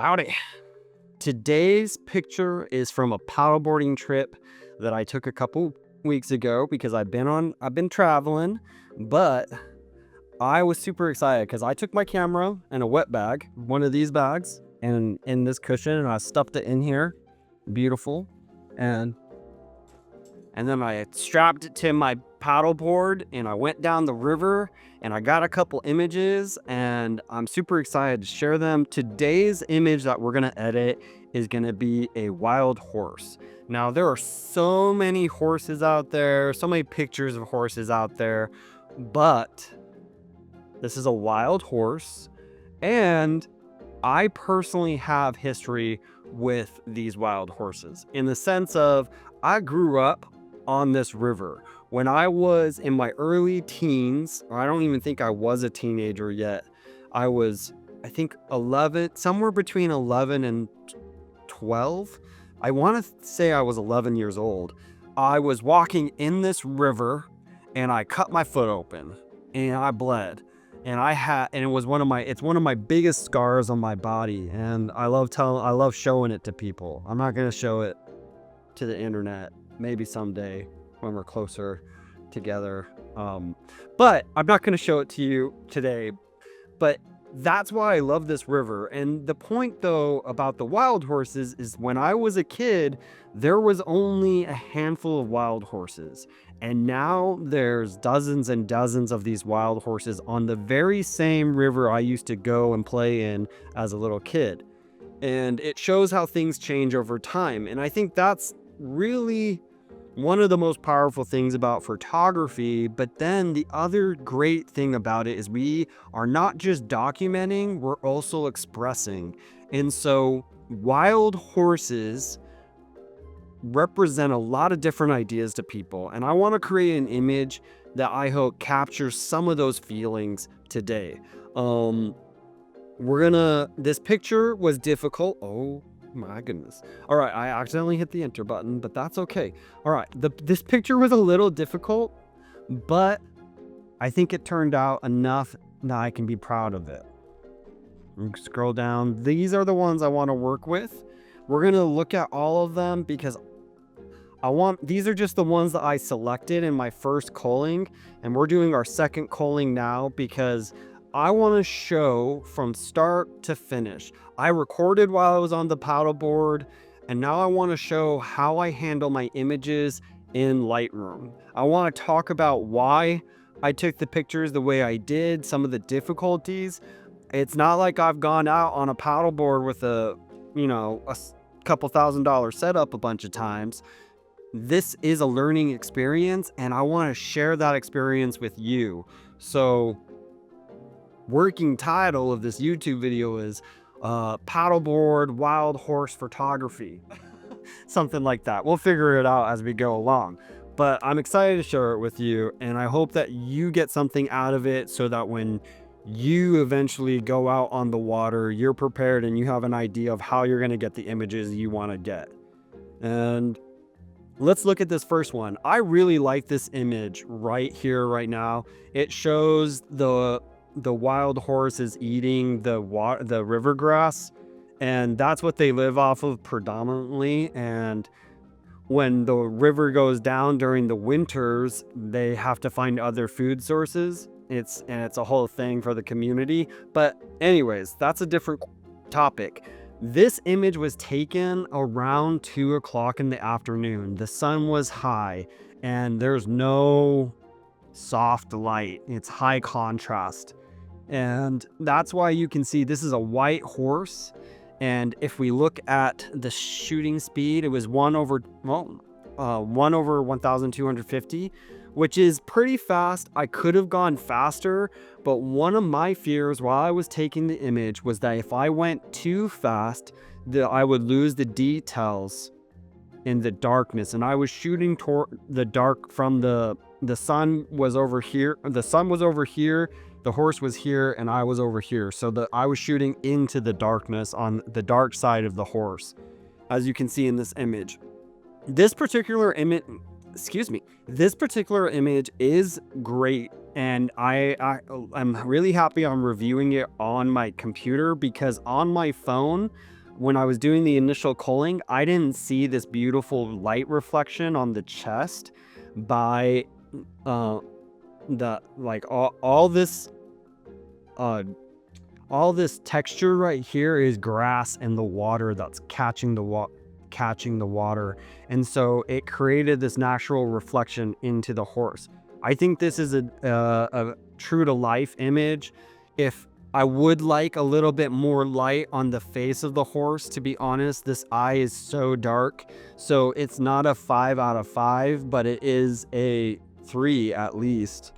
Howdy. Today's picture is from a paddleboarding trip that I took a couple weeks ago because I've been traveling, but I was super excited because I took my camera and a wet bag, one of these bags, and in this cushion, and I stuffed it in here. Beautiful. And then I strapped it to my paddleboard and I went down the river and I got a couple images and I'm super excited to share them. Today's image that we're going to edit is going to be a wild horse. Now, there are so many horses out there, so many pictures of horses out there, but this is a wild horse, and I personally have history with these wild horses in the sense of I grew up on this river. When I was in my early teens, or I don't even think I was a teenager yet, I think 11, somewhere between 11 and 12. I want to say I was 11 years old. I was walking in this river and I cut my foot open and I bled. And it's one of my biggest scars on my body. And I love showing it to people. I'm not going to show it to the internet. Maybe someday when we're closer together. But I'm not going to show it to you today. But that's why I love this river. And the point, though, about the wild horses is when I was a kid, there was only a handful of wild horses. And now there's dozens and dozens of these wild horses on the very same river I used to go and play in as a little kid. And it shows how things change over time. And I think that's really one of the most powerful things about photography. But then the other great thing about it is we are not just documenting, we're also expressing. And so wild horses represent a lot of different ideas to people. And I want to create an image that I hope captures some of those feelings today. This picture was difficult. Oh my goodness. All right, I accidentally hit the enter button, but that's okay. All right, this picture was a little difficult, but I think it turned out enough that I can be proud of it. Scroll down. These are the ones I want to work with. We're going to look at all of them because these are just the ones that I selected in my first culling, and we're doing our second culling now because I want to show from start to finish. I recorded while I was on the paddleboard, and now I want to show how I handle my images in Lightroom. I want to talk about why I took the pictures the way I did, some of the difficulties. It's not like I've gone out on a paddleboard with a couple $1,000 setup a bunch of times. This is a learning experience, and I want to share that experience with you. So, working title of this YouTube video is paddleboard wild horse photography. Something like that. We'll figure it out as we go along. But I'm excited to share it with you, and I hope that you get something out of it so that when you eventually go out on the water, you're prepared and you have an idea of how you're going to get the images you want to get. And let's look at this first one. I really like this image right here, right now. It shows the wild horse is eating the river grass, and that's what they live off of predominantly. And when the river goes down during the winters, they have to find other food sources. It's a whole thing for the community. But anyways, that's a different topic. This image was taken around 2 o'clock in the afternoon. The sun was high and there's no soft light. It's high contrast. And that's why you can see this is a white horse. And if we look at the shooting speed, it was 1 over 1,250, which is pretty fast. I could have gone faster, but one of my fears while I was taking the image was that if I went too fast, that I would lose the details in the darkness. And I was shooting toward the dark from the sun was over here. The sun was over here. The horse was here and I was over here. So I was shooting into the darkness on the dark side of the horse, as you can see in this image. This particular excuse me, this particular image is great. And I'm really happy I'm reviewing it on my computer, because on my phone, when I was doing the initial culling, I didn't see this beautiful light reflection on the chest by uh, the like uh, all this texture right here is grass and the water that's catching the water, and so it created this natural reflection into the horse. I think this is a true to life image. If I would like a little bit more light on the face of the horse, to be honest, this eye is so dark, so it's not a 5 out of 5, but it is a 3 at least.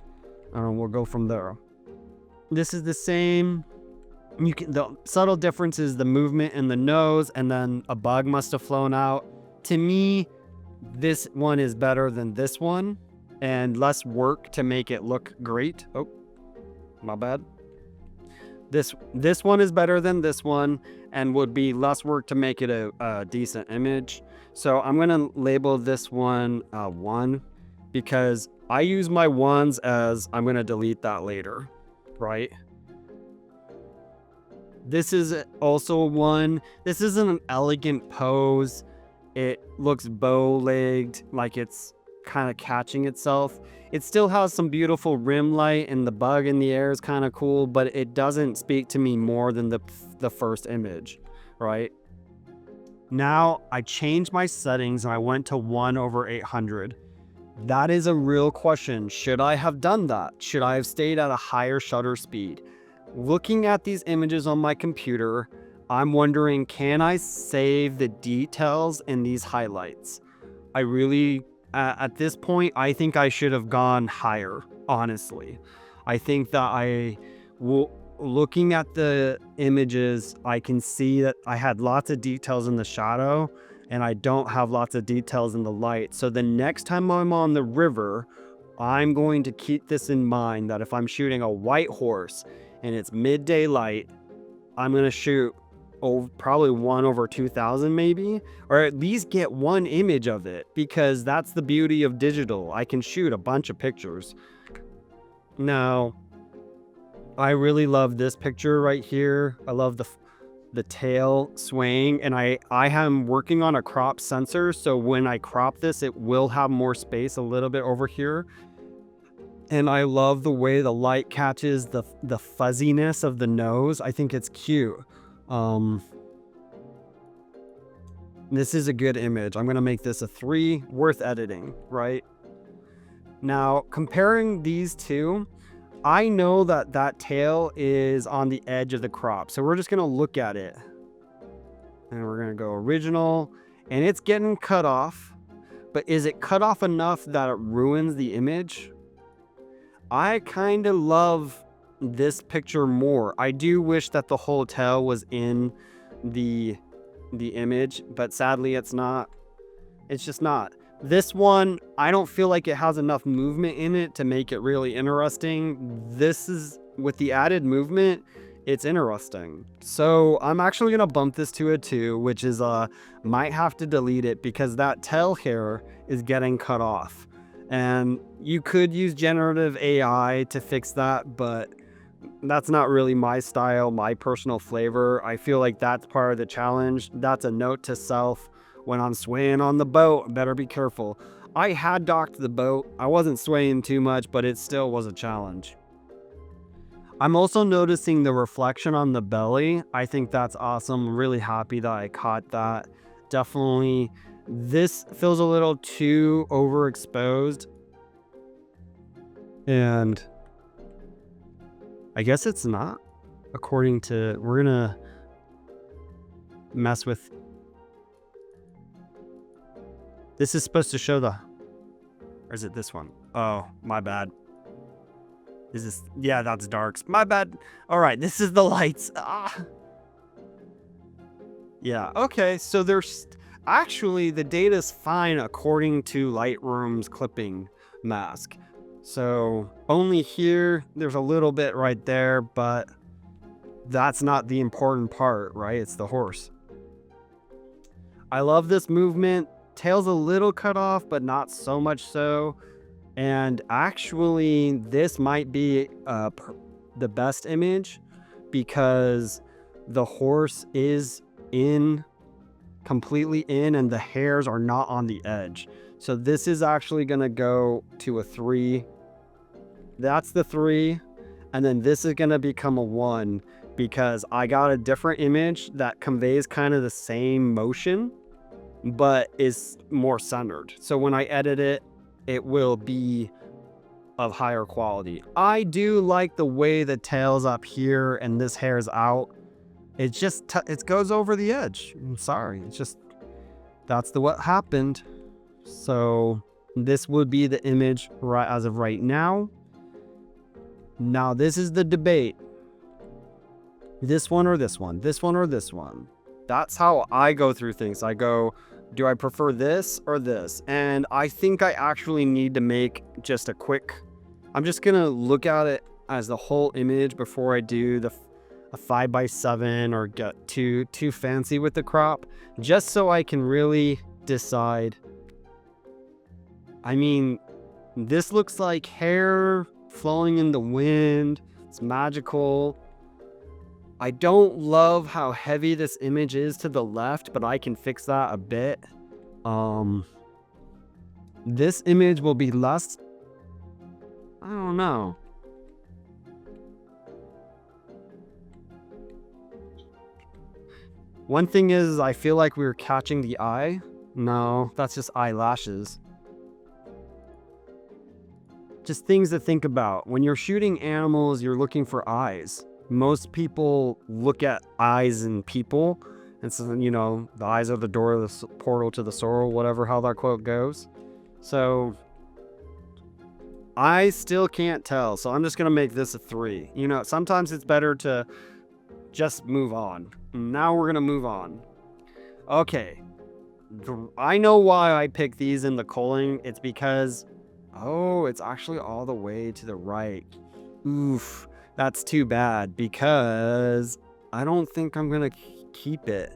We'll go from there. This is the same. The subtle difference is the movement in the nose, and then a bug must have flown out. To me, this one is better than this one, and less work to make it look great. Oh, my bad. This one is better than this one, and would be less work to make it a decent image. So I'm gonna label this one 1, because I use my 1s as I'm gonna delete that later, right? This is also 1. This isn't an elegant pose. It looks bow-legged, like it's kind of catching itself. It still has some beautiful rim light, and the bug in the air is kind of cool, but it doesn't speak to me more than the first image, right? Now I changed my settings and I went to 1/800. That is a real question. Should I have done that? Should I have stayed at a higher shutter speed? Looking at these images on my computer, I'm wondering, can I save the details in these highlights? I really, at this point, I think I should have gone higher, honestly. I think that looking at the images, I can see that I had lots of details in the shadow, and I don't have lots of details in the light. So the next time I'm on the river, I'm going to keep this in mind, that if I'm shooting a white horse and it's midday light, I'm going to shoot probably 1/2000 maybe, or at least get one image of it, because that's the beauty of digital. I can shoot a bunch of pictures. Now, I really love this picture right here. I love the tail swaying, and I am working on a crop sensor, so when I crop this, it will have more space a little bit over here. And I love the way the light catches the fuzziness of the nose. I think it's cute. This is a good image. I'm going to make this a 3, worth editing, right? Now, comparing these two, I know that tail is on the edge of the crop. So we're just going to look at it. And we're going to go original. And it's getting cut off. But is it cut off enough that it ruins the image? I kind of love this picture more. I do wish that the whole tail was in the image, but sadly it's not. It's just not. This one, I don't feel like it has enough movement in it to make it really interesting. This is, with the added movement, it's interesting. So I'm actually gonna bump this to a 2, which is might have to delete it because that tail hair is getting cut off. And you could use generative AI to fix that, but that's not really my style, my personal flavor. I feel like that's part of the challenge. That's a note to self. When I'm swaying on the boat, better be careful. I had docked the boat. I wasn't swaying too much, but it still was a challenge. I'm also noticing the reflection on the belly. I think that's awesome. I'm really happy that I caught that. Definitely, this feels a little too overexposed. And I guess it's not, according to, we're gonna mess with, this is supposed to show or is it this one? Oh, my bad. Is this, yeah, that's darks. My bad. All right, this is the lights. Yeah, okay, so there's, actually the data's fine according to Lightroom's clipping mask. So only here, there's a little bit right there, but that's not the important part, right? It's the horse. I love this movement. tail's a little cut off, but not so much so. And actually, this might be the best image because the horse is completely in, and the hairs are not on the edge. So this is actually going to go to a 3. That's the 3. And then this is going to become a 1 because I got a different image that conveys kind of the same motion, but is more centered. So when I edit it, it will be of higher quality. I do like the way the tail's up here and this hair's out. It just, it goes over the edge. I'm sorry. It's just, that's what happened. So this would be the image right as of right now. Now this is the debate. This one or this one? This one or this one? That's how I go through things. I go, do I prefer this or this? And I think I actually need to make just a quick, I'm just gonna look at it as the whole image before I do a 5x7 or get too fancy with the crop, just so I can really decide. I mean, this looks like hair flowing in the wind. It's magical. I don't love how heavy this image is to the left, but I can fix that a bit. This image will be less, I don't know. One thing is, I feel like we were catching the eye. No, that's just eyelashes. Just things to think about. When you're shooting animals, you're looking for eyes. Most people look at eyes in people. And so, you know, the eyes are the door, the portal to the soul, whatever, how that quote goes. So I still can't tell. So I'm just going to make this a 3. You know, sometimes it's better to just move on. Now we're going to move on. Okay. I know why I picked these in the culling. It's because, oh, it's actually all the way to the right. Oof. That's too bad because I don't think I'm going to keep it.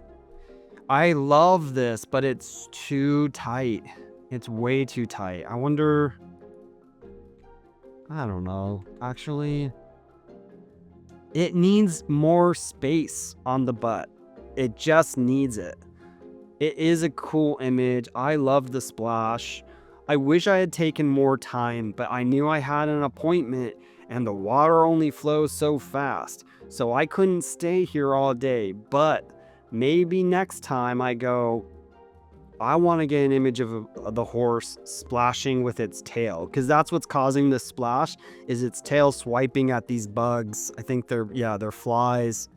I love this, but it's too tight. It's way too tight. I wonder, I don't know. Actually, it needs more space on the butt. It just needs it. It is a cool image. I love the splash. I wish I had taken more time, but I knew I had an appointment and the water only flows so fast. So I couldn't stay here all day, but maybe next time I go, I want to get an image of the horse splashing with its tail, because that's what's causing the splash, is its tail swiping at these bugs. I think they're flies.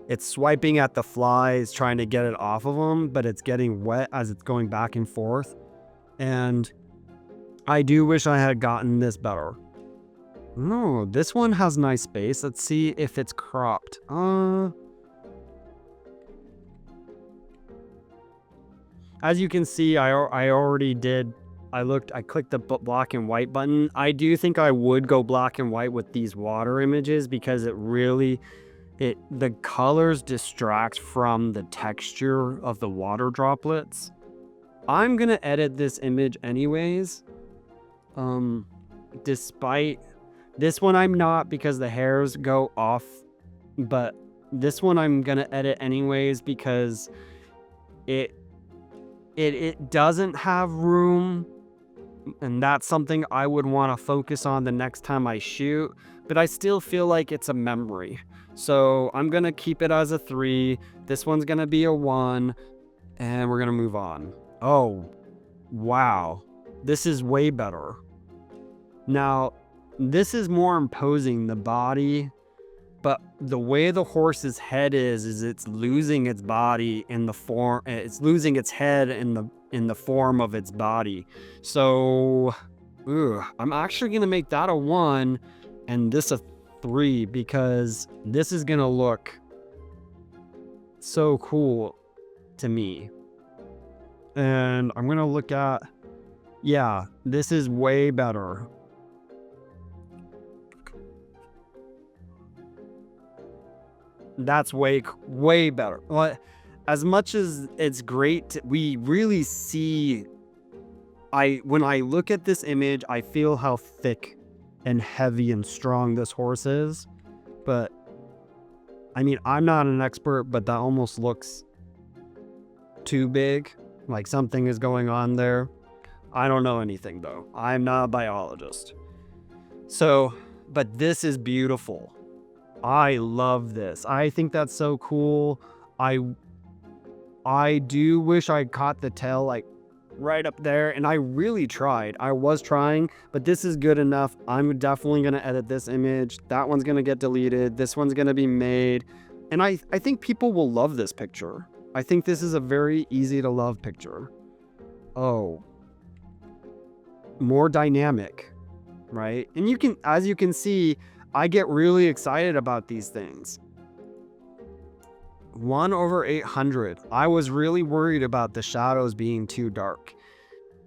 It's swiping at the flies, trying to get it off of them, but it's getting wet as it's going back and forth. And I do wish I had gotten this better. No, this one has nice space. Let's see if it's cropped. As you can see, I already did. I clicked the black and white button. I do think I would go black and white with these water images because the colors distract from the texture of the water droplets. I'm gonna edit this image anyways. Despite this one, I'm not, because the hairs go off, but this one I'm gonna edit anyways because it doesn't have room, and that's something I would want to focus on the next time I shoot, but I still feel like it's a memory. So I'm gonna keep it as a 3. This one's gonna be a 1, and we're gonna move on. Oh, wow. This is way better. Now, this is more imposing, the body, but the way the horse's head is it's losing its body in the form, it's losing its head in the form of its body. So, I'm actually gonna make that a 1 and this a 3 because this is gonna look so cool to me. And I'm gonna look at, yeah, this is way better. That's way better. as much as it's great, we really see, when I look at this image, I feel how thick and heavy and strong this horse is. But I mean, I'm not an expert, but that almost looks too big, like something is going on there. I don't know anything though. I'm not a biologist. So, but this is beautiful. I love this. I think that's so cool. I do wish I caught the tail like right up there, and I really tried. I was trying, but this is good enough. I'm definitely going to edit this image. That one's going to get deleted. This one's going to be made. And I think people will love this picture. I think this is a very easy to love picture. Oh, more dynamic, right? And you can, as you can see, I get really excited about these things. 1/800. I was really worried about the shadows being too dark.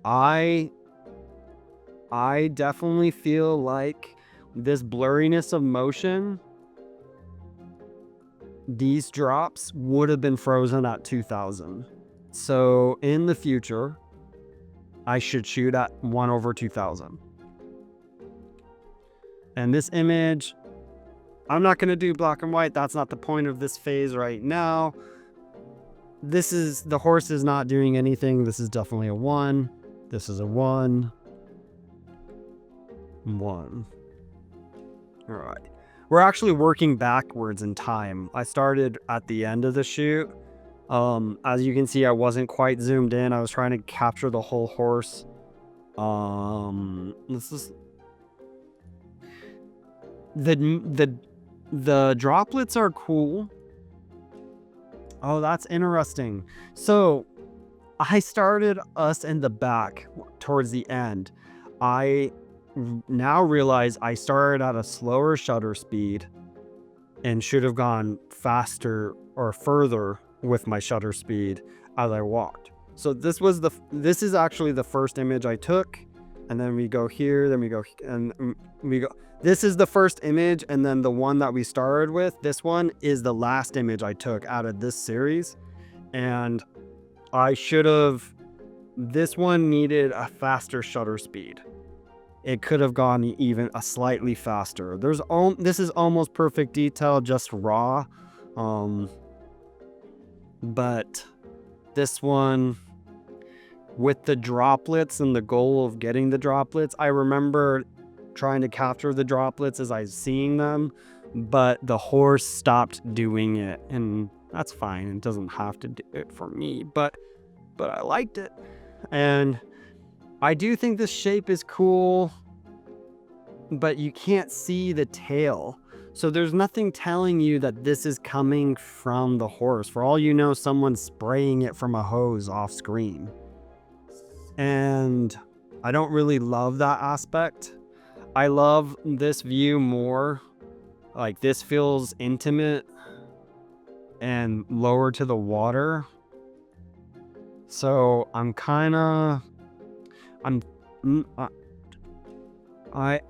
I definitely feel like this blurriness of motion, these drops would have been frozen at 2000. So in the future, I should shoot at 1/2000. And this image, I'm not going to do black and white. That's not the point of this phase right now. This is, the horse is not doing anything. This is definitely a 1. This is a 1. 1. All right. We're actually working backwards in time. I started at the end of the shoot. As you can see, I wasn't quite zoomed in. I was trying to capture the whole horse. This is the droplets are cool. Oh, that's interesting. So I started us in the back towards the end. I now realize I started at a slower shutter speed and should have gone faster or further with my shutter speed as I walked. So this is actually the first image I took, and then we go here, then we go, and we go. This is the first image, and then the one that we started with, this one is the last image I took out of this series. And I should have, this one needed a faster shutter speed. It could have gone even a slightly faster. This is almost perfect detail, just raw. But this one, with the droplets and the goal of getting the droplets, I remember trying to capture the droplets as I was seeing them, but the horse stopped doing it, and that's fine. It doesn't have to do it for me, but I liked it. And I do think this shape is cool, but you can't see the tail. So there's nothing telling you that this is coming from the horse. For all you know, someone's spraying it from a hose off screen. And I don't really love that aspect. I love this view more. Like, this feels intimate and lower to the water. So I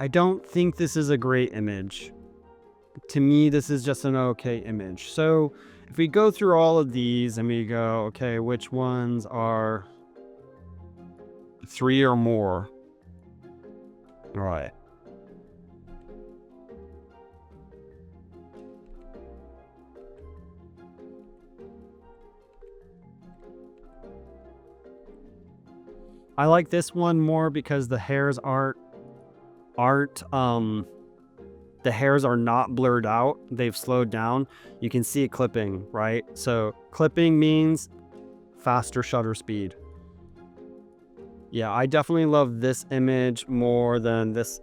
don't think this is a great image. To me, this is just an okay image. So if we go through all of these and we go, okay, which ones are 3 or more? All right. I like this one more because the hairs the hairs are not blurred out. They've slowed down. You can see it clipping, right? So clipping means faster shutter speed. Yeah, I definitely love this image more than this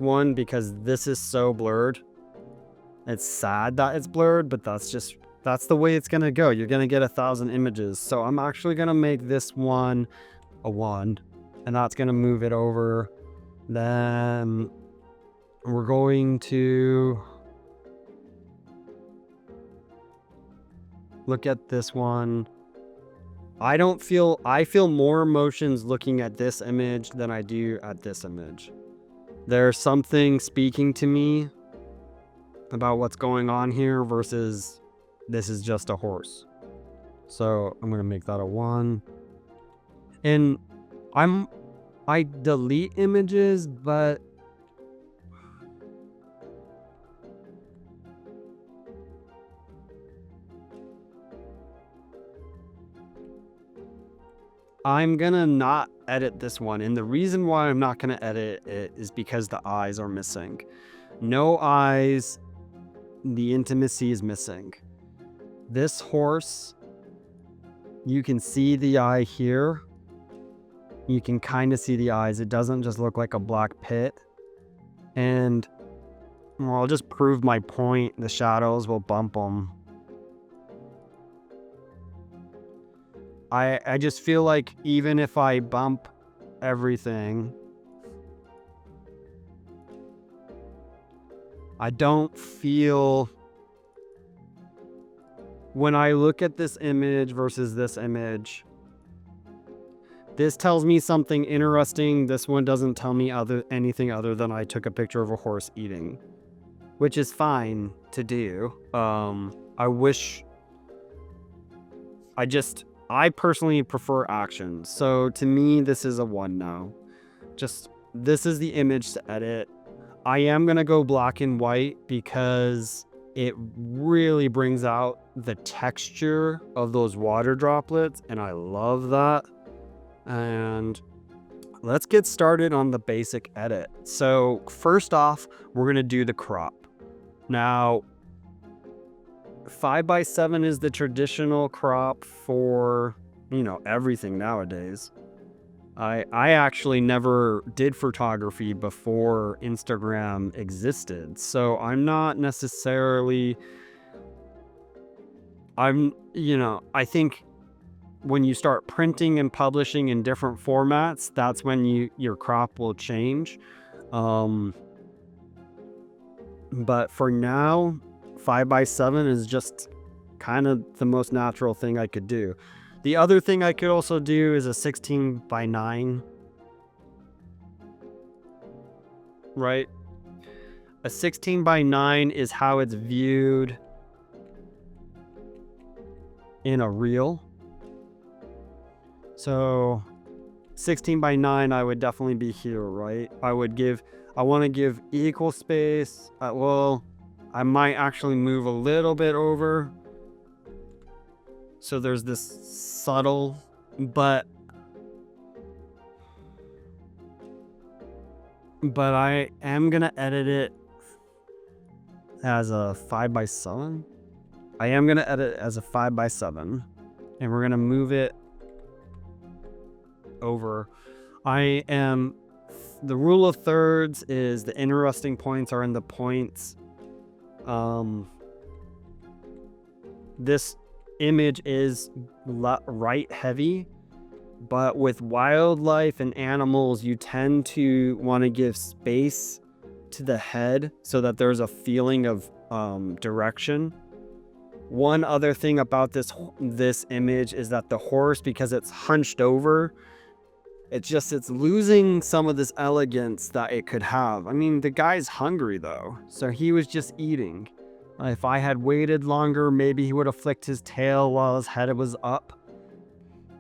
one, because this is so blurred. It's sad that it's blurred, but that's the way it's gonna go. You're gonna get 1,000 images. So I'm actually gonna make this one a 1, and that's gonna move it over. Then we're going to look at this one. I feel more emotions looking at this image than I do at this image. There's something speaking to me about what's going on here versus this is just a horse. So I'm going to make that a 1. And I delete images, but I'm gonna not edit this one. And the reason why I'm not gonna edit it is because the eyes are missing. No eyes, the intimacy is missing. This horse, you can see the eye here. You can kind of see the eyes. It doesn't just look like a black pit. And well, I'll just prove my point. The shadows will bump them. I just feel like even if I bump everything, I don't feel, when I look at this image versus this image, this tells me something interesting. This one doesn't tell me anything other than I took a picture of a horse eating, which is fine to do. I personally prefer action. So to me, this is a 1 now. Just, this is the image to edit. I am going to go black and white because it really brings out the texture of those water droplets, and I love that. And let's get started on the basic edit. So first off, we're going to do the crop. Now, 5x7 is the traditional crop for, everything nowadays. I actually never did photography before Instagram existed, so I'm not necessarily, I think when you start printing and publishing in different formats, that's when your crop will change. But for now, 5x7 is just kind of the most natural thing I could do. The other thing I could also do is a 16x9, right? A 16x9 is how it's viewed in a reel. So 16x9, I would definitely be here, right? I want to give equal space. I might actually move a little bit over. So there's this subtle, but I am going to edit it as a 5x7. I am going to edit it as a 5x7, and we're going to move it over. The rule of thirds is the interesting points are in the points. This image is right heavy, but with wildlife and animals, you tend to want to give space to the head so that there's a feeling of direction. One other thing about this image is that the horse, because it's hunched over, it's losing some of this elegance that it could have. I mean, the guy's hungry though, so he was just eating. If I had waited longer, maybe he would have flicked his tail while his head was up,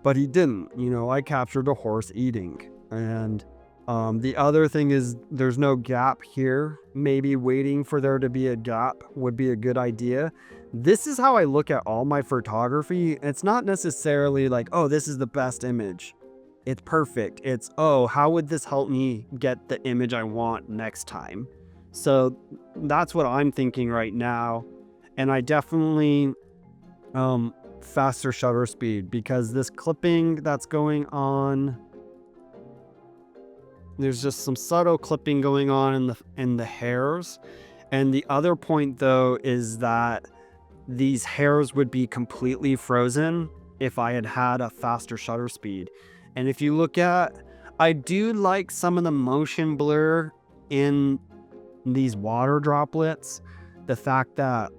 but he didn't. I captured a horse eating. And the other thing is there's no gap here. Maybe waiting for there to be a gap would be a good idea. This is how I look at all my photography. It's not necessarily like, oh, this is the best image. It's perfect. It's, oh, how would this help me get the image I want next time? So that's what I'm thinking right now. And I definitely faster shutter speed, because this clipping that's going on, there's just some subtle clipping going on in the hairs. And the other point though is that these hairs would be completely frozen if I had a faster shutter speed. And if you look at, I do like some of the motion blur in these water droplets. The fact that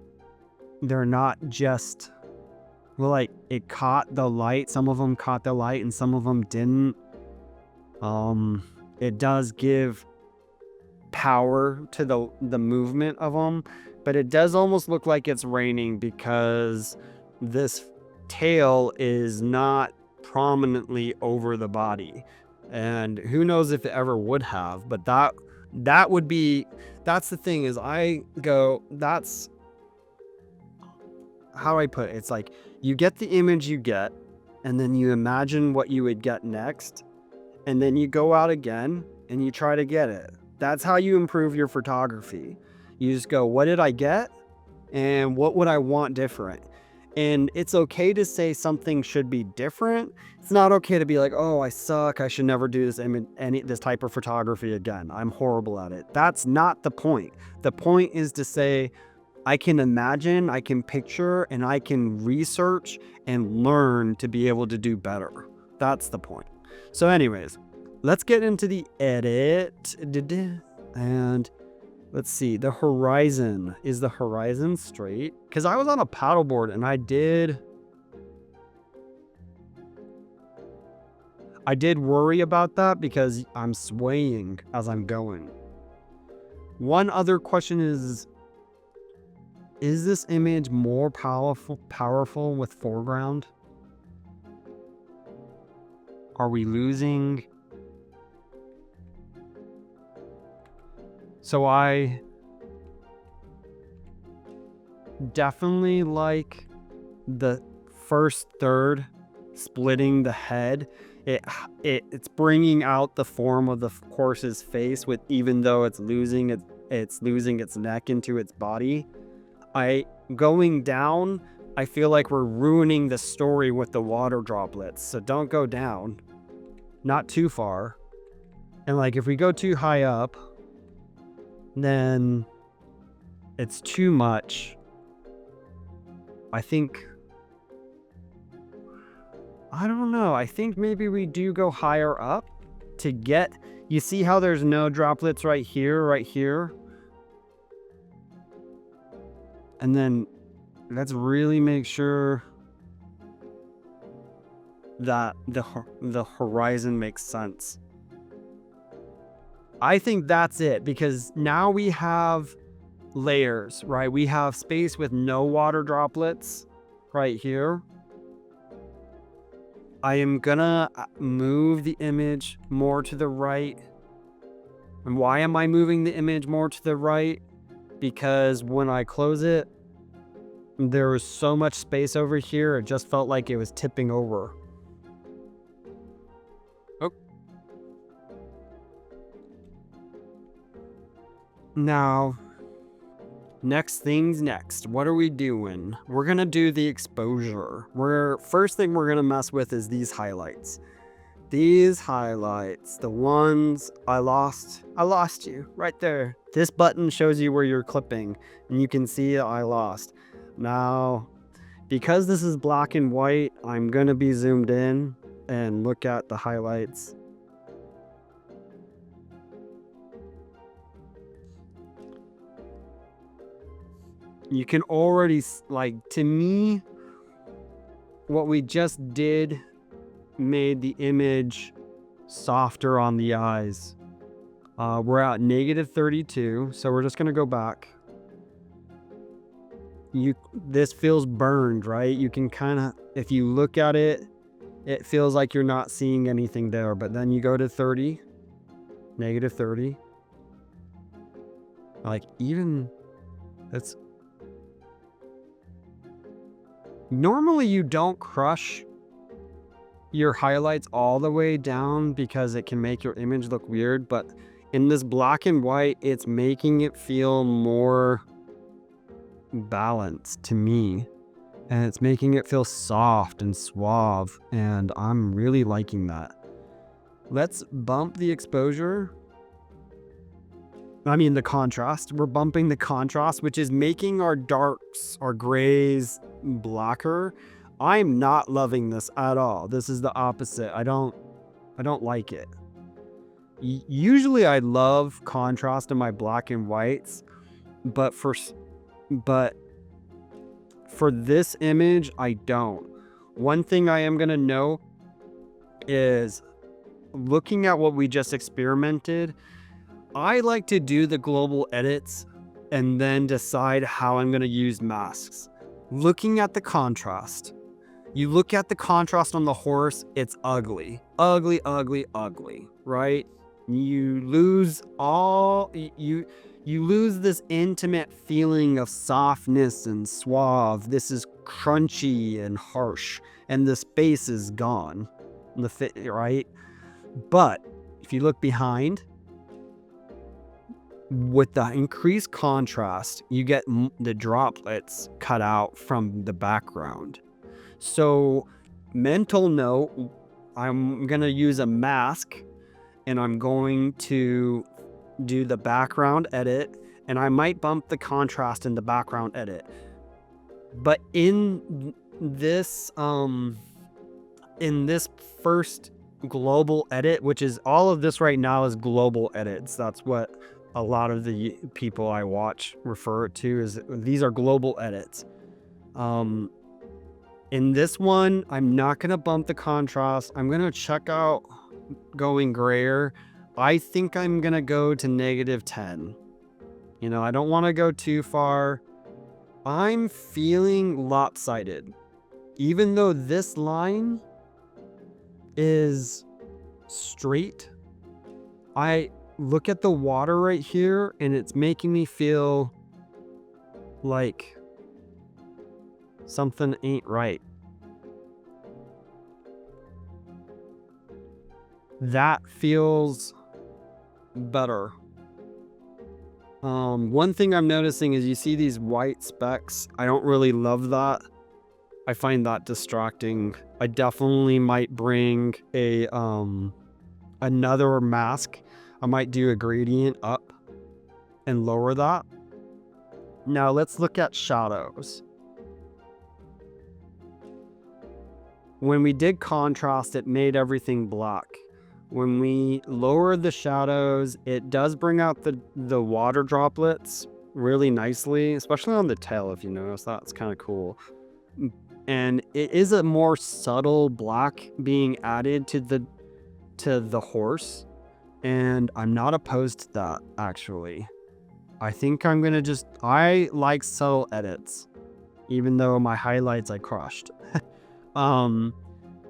they're not just, it caught the light. Some of them caught the light and some of them didn't. It does give power to the movement of them, but it does almost look like it's raining because this tail is not prominently over the body. And who knows if it ever would have, but that would be, that's the thing is that's how I put it. It's like you get the image you get, and then you imagine what you would get next, and then you go out again and you try to get it. That's how you improve your photography. You just go, what did I get? And what would I want different? And it's okay to say something should be different. It's not okay to be like, oh, I suck. I should never do this type of photography again. I'm horrible at it. That's not the point. The point is to say, I can imagine, I can picture, and I can research and learn to be able to do better. That's the point. So anyways, let's get into the edit. And let's see, the horizon. Is the horizon straight? Because I was on a paddleboard and I did worry about that because I'm swaying as I'm going. One other question is this image more powerful with foreground? Are we losing? So I definitely like the first third, splitting the head. It's bringing out the form of the horse's face, with even though it's losing its neck into its body. Going down, I feel like we're ruining the story with the water droplets. So don't go down, not too far. And like if we go too high up, then it's too much. I don't know. I think maybe we do go higher up to get, you see how there's no droplets right here. And then let's really make sure that the horizon makes sense. I think that's it, because now we have layers, right? We have space with no water droplets right here. I am gonna move the image more to the right. And why am I moving the image more to the right? Because when I close it, there was so much space over here, it just felt like it was tipping over. Oh. Now, next. What are we doing? We're gonna do the exposure. First thing we're gonna mess with is these highlights. These highlights, the ones I lost you right there. This button shows you where you're clipping, and you can see I lost. Now, because this is black and white, I'm gonna be zoomed in and look at the highlights. You can already, like, to me, what we just did made the image softer on the eyes. We're at -32, so we're just gonna go back. This feels burned, right? You can kind of, if you look at it, it feels like you're not seeing anything there, but then you go to 30, -30. Like, even, that's, normally you don't crush your highlights all the way down because it can make your image look weird, but in this black and white, it's making it feel more balanced to me, and it's making it feel soft and suave, and I'm really liking that. Let's bump the exposure. I mean the contrast. We're bumping the contrast, which is making our darks, our grays, blacker. I'm not loving this at all. This is the opposite. I don't like it. Usually I love contrast in my black and whites, but for this image, I don't. One thing I am gonna know is, looking at what we just experimented, I like to do the global edits and then decide how I'm gonna use masks. Looking at the contrast, You look at the contrast on the horse, it's ugly. Ugly, ugly, ugly, right? You lose you lose this intimate feeling of softness and suave. This is crunchy and harsh, and the space is gone. The fit, right? But if you look behind, with the increased contrast, you get the droplets cut out from the background. So, mental note, I'm going to use a mask and I'm going to do the background edit, and I might bump the contrast in the background edit. But in this first global edit, which is all of this right now is global edits. That's what a lot of the people I watch refer to as these are global edits. In this one, I'm not going to bump the contrast. I'm going to check out going grayer. I think I'm going to go to -10. You know, I don't want to go too far. I'm feeling lopsided. Even though this line is straight, I look at the water right here and it's making me feel like something ain't right. That feels better. One thing I'm noticing is you see these white specks. I don't really love that. I find that distracting. I definitely might bring a another mask. I might do a gradient up and lower that. Now let's look at shadows. When we did contrast, it made everything black. When we lowered the shadows, it does bring out the water droplets really nicely, especially on the tail, if you notice. That's kind of cool. And it is a more subtle black being added to the horse, and I'm not opposed to that, actually. I think I'm gonna I like subtle edits, even though my highlights I crushed.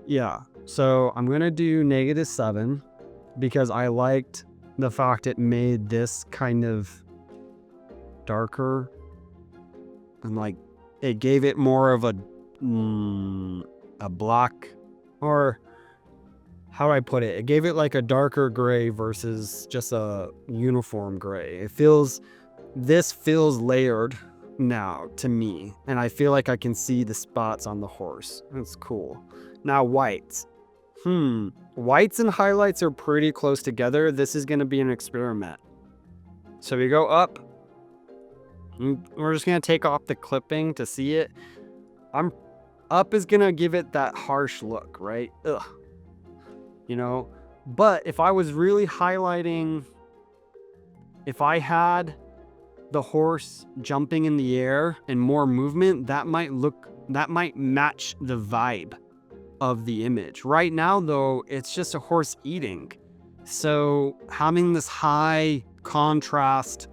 Yeah, so I'm gonna do -7 because I liked the fact it made this kind of darker, and like it gave it more of a black, or how do I put it? It gave it like a darker gray versus just a uniform gray. This feels layered now to me, and I feel like I can see the spots on the horse. That's cool. Now whites. Whites and highlights are pretty close together. This is going to be an experiment. So we go up. We're just going to take off the clipping to see it. Up is going to give it that harsh look, right? Ugh. You know, but if I was really highlighting, if I had the horse jumping in the air and more movement, that might match the vibe of the image. Right now, though, it's just a horse eating. So having this high contrast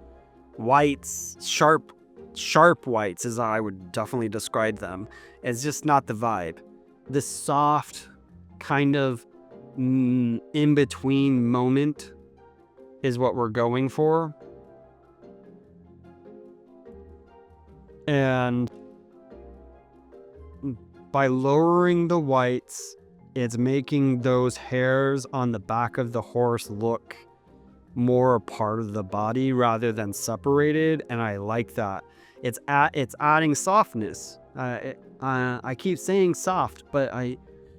whites, sharp whites, as I would definitely describe them, is just not the vibe. This soft kind of in between moment is what we're going for. And by lowering the whites, it's making those hairs on the back of the horse look more a part of the body rather than separated, and I like that. It's adding softness. I keep saying soft, but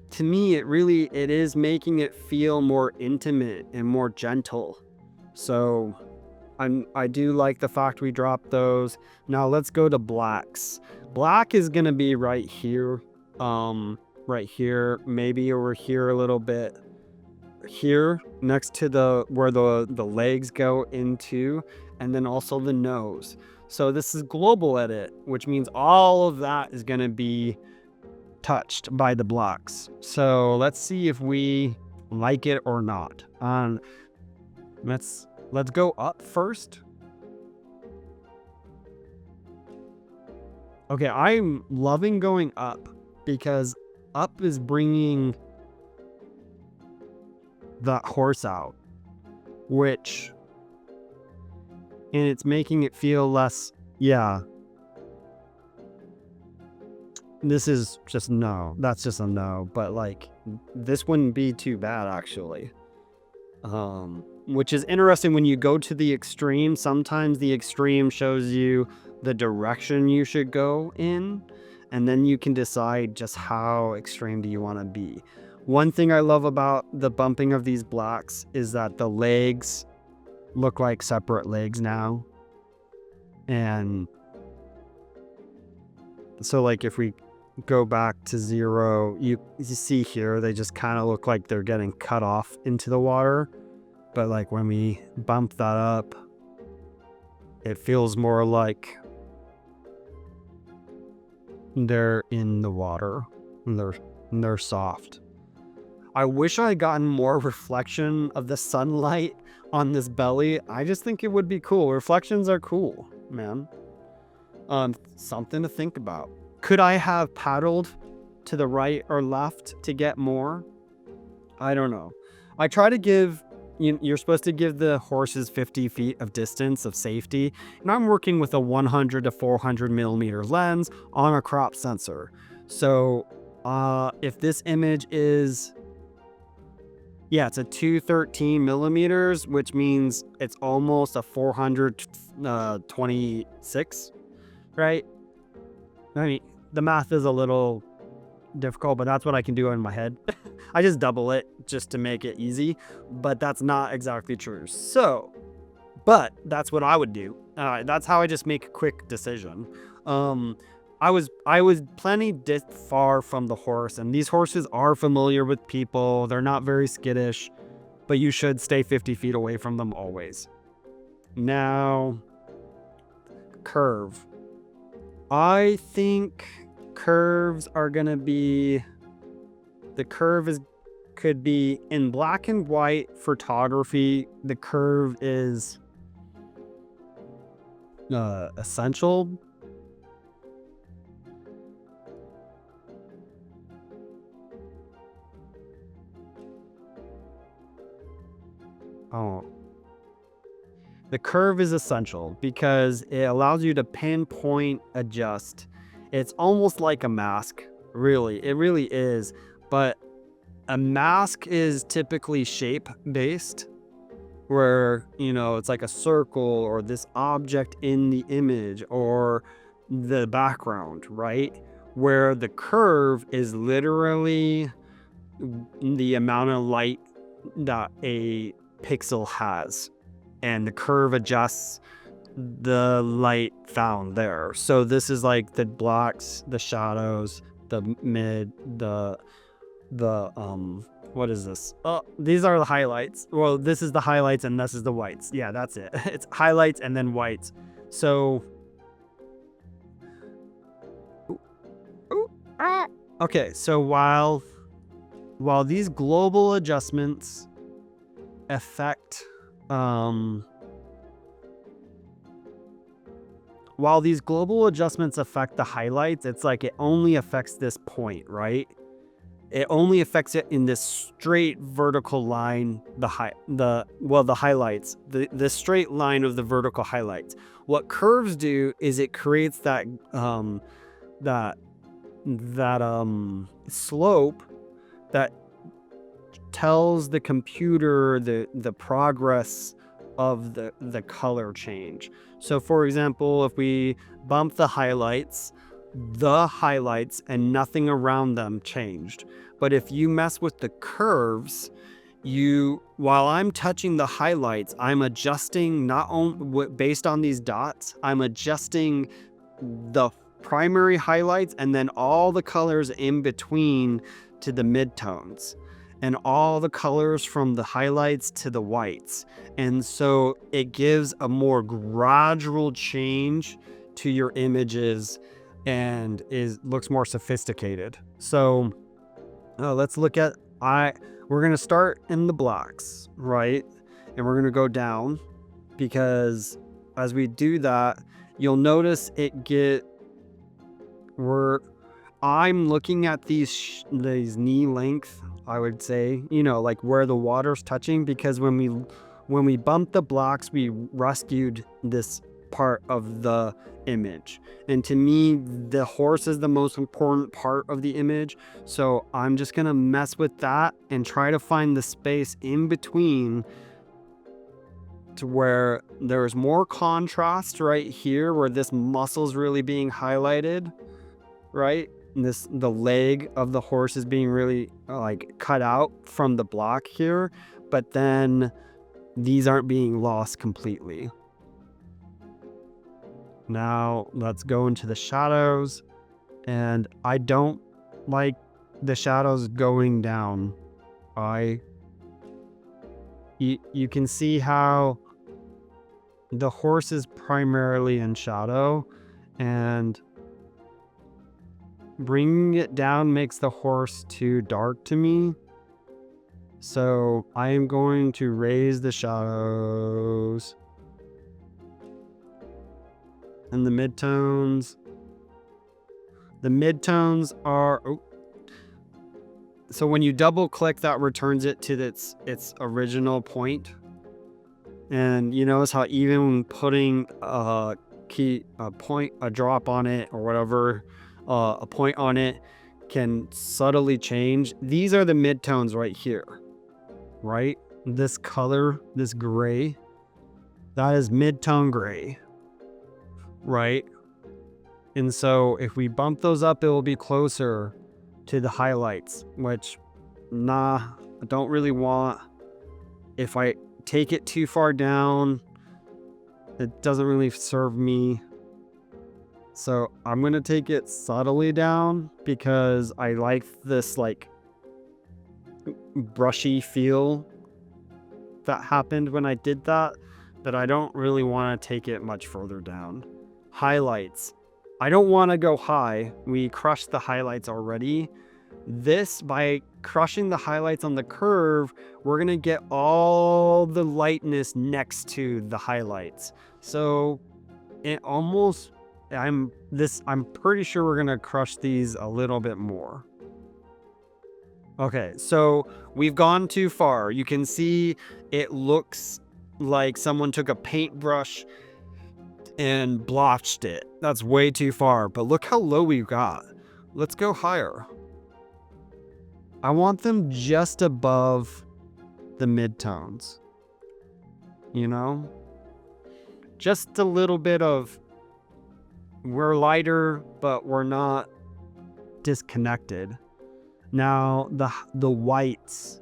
to me it is making it feel more intimate and more gentle. So I do like the fact we dropped those. Now let's go to blacks. Black is gonna be right here, maybe over here a little bit. Here next to where the legs go into, and then also the nose. So this is global edit, which means all of that is going to be touched by the blocks. So let's see if we like it or not. Let's go up first. Okay, I'm loving going up because up is bringing that horse out, and it's making it feel less, yeah. This is just no. That's just a no. But like, this wouldn't be too bad actually. Which is interesting when you go to the extreme. Sometimes the extreme shows you the direction you should go in, and then you can decide just how extreme do you want to be. One thing I love about the bumping of these blacks is that the legs look like separate legs now. And so like if we go back to 0, you see here, they just kind of look like they're getting cut off into the water. But like when we bump that up, it feels more like they're in the water. They're soft. I wish I had gotten more reflection of the sunlight on this belly. I just think it would be cool. Reflections are cool, man. Something to think about. Could I have paddled to the right or left to get more? I don't know. I try to give, you're supposed to give the horses 50 feet of distance of safety, and I'm working with a 100 to 400 millimeter lens on a crop sensor. So if this image is, yeah, it's a 213 millimeters, which means it's almost a 426, right? I mean, the math is a little difficult, but that's what I can do in my head. I just double it just to make it easy, but that's not exactly true. So, but that's what I would do. That's how I just make a quick decision. I was plenty far from the horse, and these horses are familiar with people. They're not very skittish, but you should stay 50 feet away from them always. Now, curve. I think curves are gonna be, the curve could be in black and white photography. The curve is essential. The curve is essential because it allows you to pinpoint adjust. It's almost like a mask, really. It really is. But a mask is typically shape based, where, it's like a circle or this object in the image or the background, right? Where the curve is literally the amount of light that a pixel has, and the curve adjusts the light found there. So this is like the blacks, the shadows, the mid, the what is this? Oh, these are the highlights. Well, this is the highlights and this is the whites. Yeah, that's it. It's highlights and then whites. So okay, so while these global adjustments affect the highlights, it's like it only affects this point, right? It only affects it in this straight vertical line, the highlights, the straight line of the vertical highlights. What curves do is it creates that slope that tells the computer the progress of the color change. So for example, if we bump the highlights and nothing around them changed. But if you mess with the curves, while I'm touching the highlights, I'm adjusting not only based on these dots, I'm adjusting the primary highlights and then all the colors in between to the midtones, and all the colors from the highlights to the whites. And so it gives a more gradual change to your images and looks more sophisticated. So let's look at, we're going to start in the blacks, right? And we're going to go down, because as we do that, you'll notice I'm looking at these knee length, I would say, like where the water's touching, because when we bumped the blocks, we rescued this part of the image. And to me, the horse is the most important part of the image. So I'm just gonna mess with that and try to find the space in between to where there's more contrast right here, where this muscle's really being highlighted, right? And the leg of the horse is being really like cut out from the block here, but then these aren't being lost completely. Now let's go into the shadows, and I don't like the shadows going down. You can see how the horse is primarily in shadow, and bringing it down makes the horse too dark to me. So I am going to raise the shadows and the midtones. The midtones are... Oh. So when you double click, that returns it to its original point. And you notice how even when putting a drop on it or whatever, a point on it can subtly change. These are the midtones right here, right? This color, this gray, that is midtone gray, right? And so if we bump those up, it will be closer to the highlights, which, I don't really want. If I take it too far down, it doesn't really serve me. So I'm gonna take it subtly down because I like this like brushy feel that happened when I did that, but I don't really want to take it much further down. Highlights. I don't want to go high. We crushed the highlights already. By crushing the highlights on the curve, we're gonna get all the lightness next to the highlights. So it almost, I'm pretty sure we're gonna crush these a little bit more. Okay, so we've gone too far. You can see it looks like someone took a paintbrush and blotched it. That's way too far, but look how low we got. Let's go higher. I want them just above the midtones, just a little bit of, we're lighter, but we're not disconnected. Now the whites,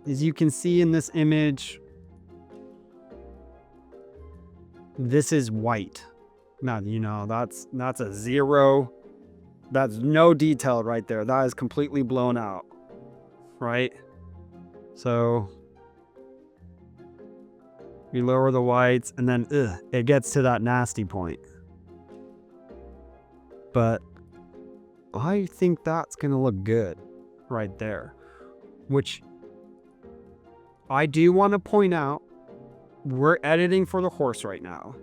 as you can see in this image, this is white. Now, that's a 0. That's no detail right there. That is completely blown out, right? So we lower the whites, and then it gets to that nasty point. But I think that's gonna look good right there. Which I do want to point out, we're editing for the horse right now.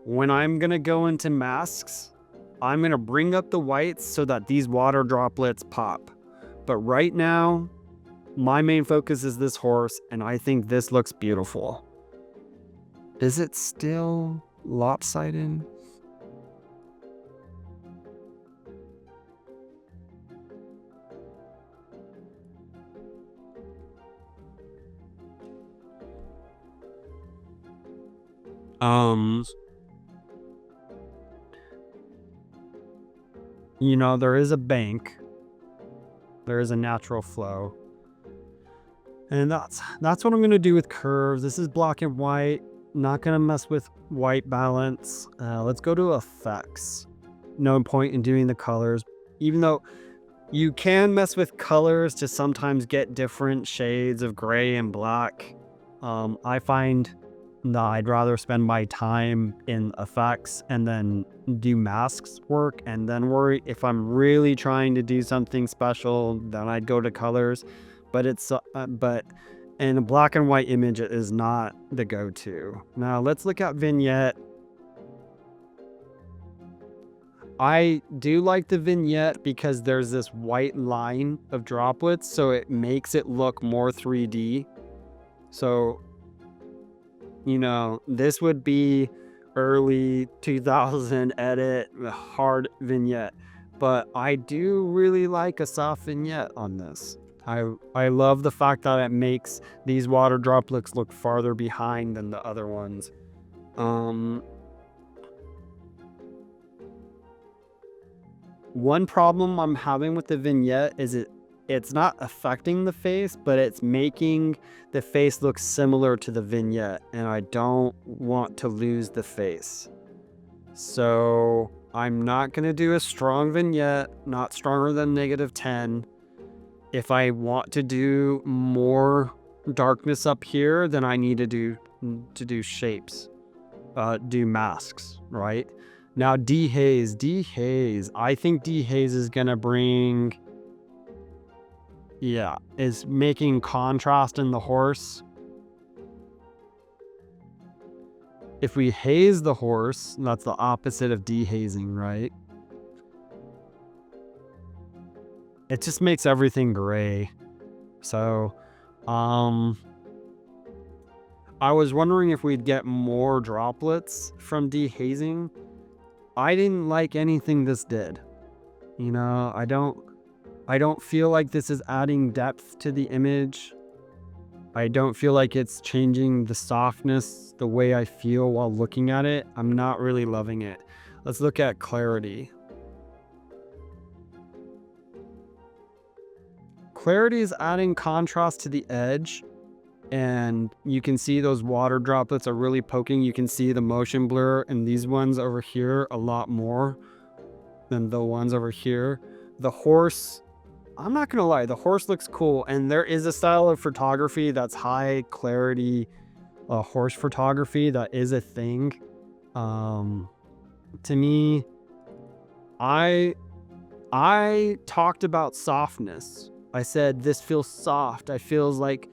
When I'm gonna go into masks, I'm gonna bring up the whites so that these water droplets pop. But right now, my main focus is this horse, and I think this looks beautiful. Is it still lopsided? There is a bank. There is a natural flow. And that's what I'm going to do with curves. This is black and white. Not going to mess with white balance. Let's go to effects. No point in doing the colors, even though you can mess with colors to sometimes get different shades of gray and black. I find that I'd rather spend my time in effects and then do masks work, and then worry if I'm really trying to do something special, then I'd go to colors. But in a black and white image, it is not the go-to. Now let's look at vignette. I do like the vignette because there's this white line of droplets, so it makes it look more 3D. So, this would be early 2000 edit, hard vignette. But I do really like a soft vignette on this. I love the fact that it makes these water droplets look farther behind than the other ones. One problem I'm having with the vignette is it's not affecting the face, but it's making the face look similar to the vignette, and I don't want to lose the face. So I'm not going to do a strong vignette, not stronger than -10. If I want to do more darkness up here, then I need to do shapes, do masks, right? Now dehaze. I think dehaze is gonna bring, is making contrast in the horse. If we haze the horse, that's the opposite of dehazing, right? It just makes everything gray. So, I was wondering if we'd get more droplets from dehazing. I didn't like anything this did. I don't feel like this is adding depth to the image. I don't feel like it's changing the softness, the way I feel while looking at it. I'm not really loving it. Let's look at clarity. Clarity is adding contrast to the edge, and you can see those water droplets are really poking. You can see the motion blur in these ones over here a lot more than the ones over here. The horse, I'm not gonna lie, the horse looks cool, and there is a style of photography that's high clarity horse photography. That is a thing. To me, I talked about softness. I said this feels soft. I feels like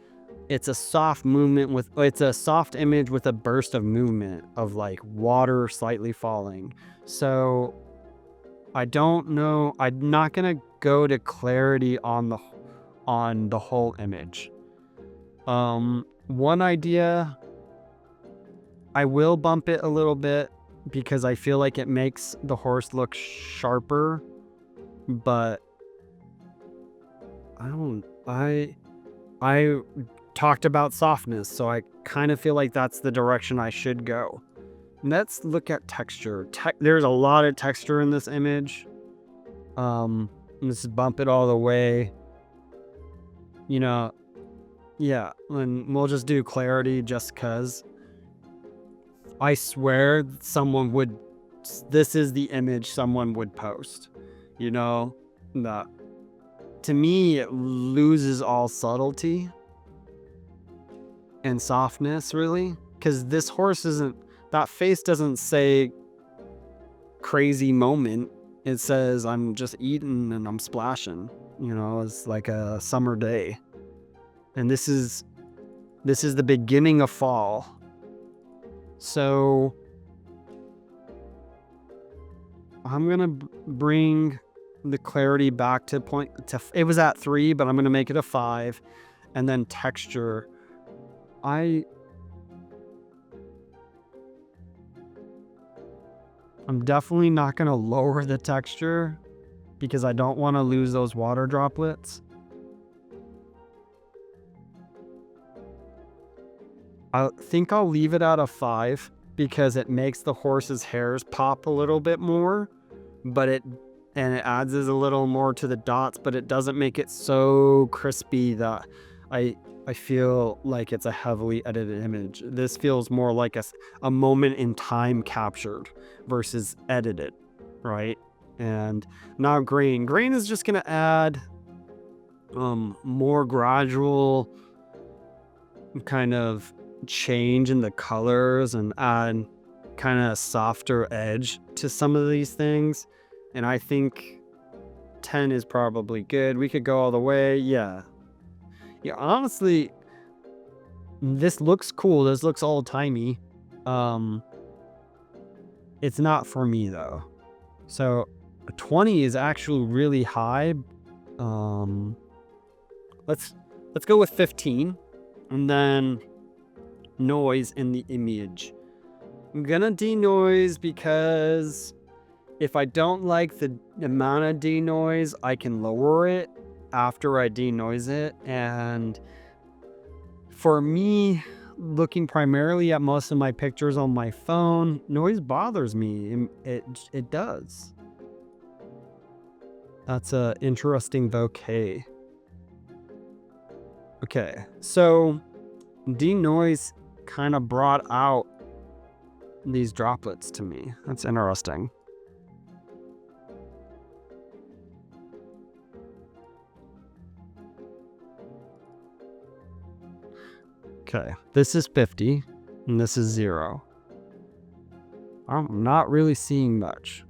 it's a soft it's a soft image with a burst of movement of like water slightly falling. So I don't know. I'm not gonna go to clarity on the whole image. One idea, I will bump it a little bit because I feel like it makes the horse look sharper, but I talked about softness, so I kind of feel like that's the direction I should go. Let's look at texture. There's a lot of texture in this image. Let's bump it all the way. Yeah, and we'll just do clarity just cause. I swear this is the image someone would post. That to me, it loses all subtlety and softness, really, because this horse that face doesn't say crazy moment. It says I'm just eating and I'm splashing. It's like a summer day, and this is the beginning of fall. So I'm gonna bring the clarity back to it was at 3, but I'm gonna make it a 5. And then texture, I'm definitely not gonna lower the texture because I don't want to lose those water droplets. I think I'll leave it at a 5 because it makes the horse's hairs pop a little bit more, and it adds a little more to the dots, but it doesn't make it so crispy that I feel like it's a heavily edited image. This feels more like a moment in time captured versus edited, right? And now grain. Grain is just gonna add more gradual kind of change in the colors and add kind of softer edge to some of these things. And I think 10 is probably good. We could go all the way. Yeah, honestly, this looks cool. This looks old-timey. It's not for me though. So 20 is actually really high. Let's go with 15, and then noise in the image. I'm gonna denoise because if I don't like the amount of denoise, I can lower it after I denoise it. And for me, looking primarily at most of my pictures on my phone, noise bothers me. It does. That's a interesting bouquet. Okay, so denoise kind of brought out these droplets to me. That's interesting. Okay, this is 50 and this is 0. I'm not really seeing much.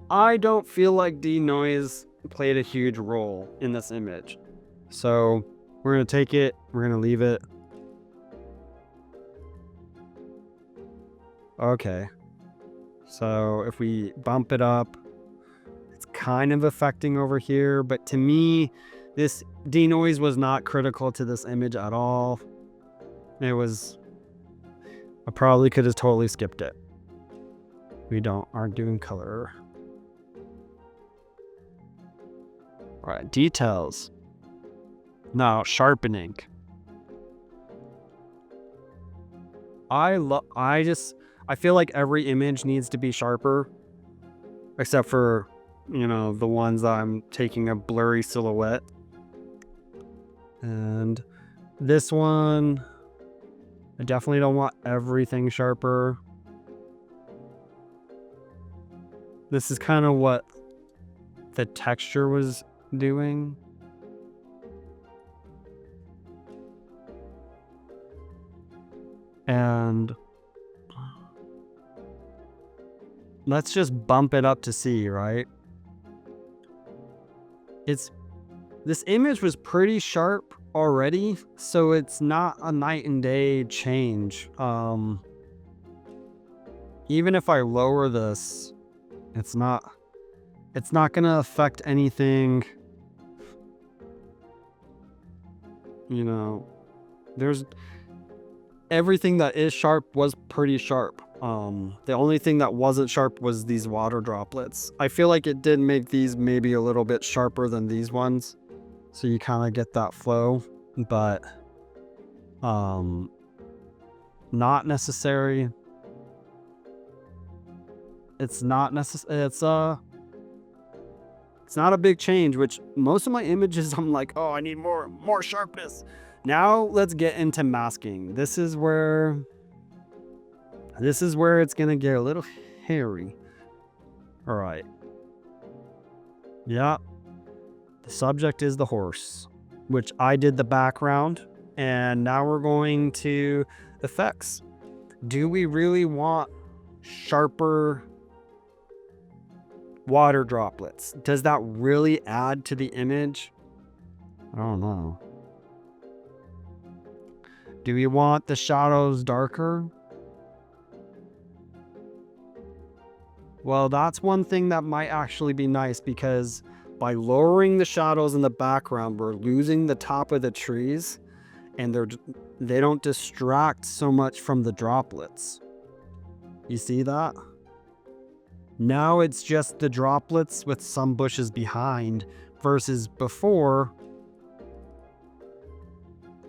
I don't feel like denoise played a huge role in this image. So we're going to take it, we're going to leave it. Okay. So if we bump it up, it's kind of affecting over here, but to me, this denoise was not critical to this image at all. I probably could have totally skipped it. We aren't doing color. All right, details. Now, sharpening. I feel like every image needs to be sharper, except for, the ones that I'm taking a blurry silhouette. And this one, I definitely don't want everything sharper. This is kind of what the texture was doing. And let's just bump it up to see, right? This image was pretty sharp already, so it's not a night and day change. Even if I lower this, it's not gonna affect anything. There's everything that is sharp was pretty sharp. The only thing that wasn't sharp was these water droplets. I feel like it did make these maybe a little bit sharper than these ones, so you kind of get that flow, but not necessary. It's not necessary. It's not a big change, which most of my images I'm like, oh, I need more sharpness. Now let's get into masking. This is where it's gonna get a little hairy. All right. Yeah. The subject is the horse, which I did the background, and now we're going to effects. Do we really want sharper water droplets? Does that really add to the image? I don't know. Do we want the shadows darker? Well, that's one thing that might actually be nice, because by lowering the shadows in the background, we're losing the top of the trees, and they don't distract so much from the droplets. You see that? Now it's just the droplets with some bushes behind, versus before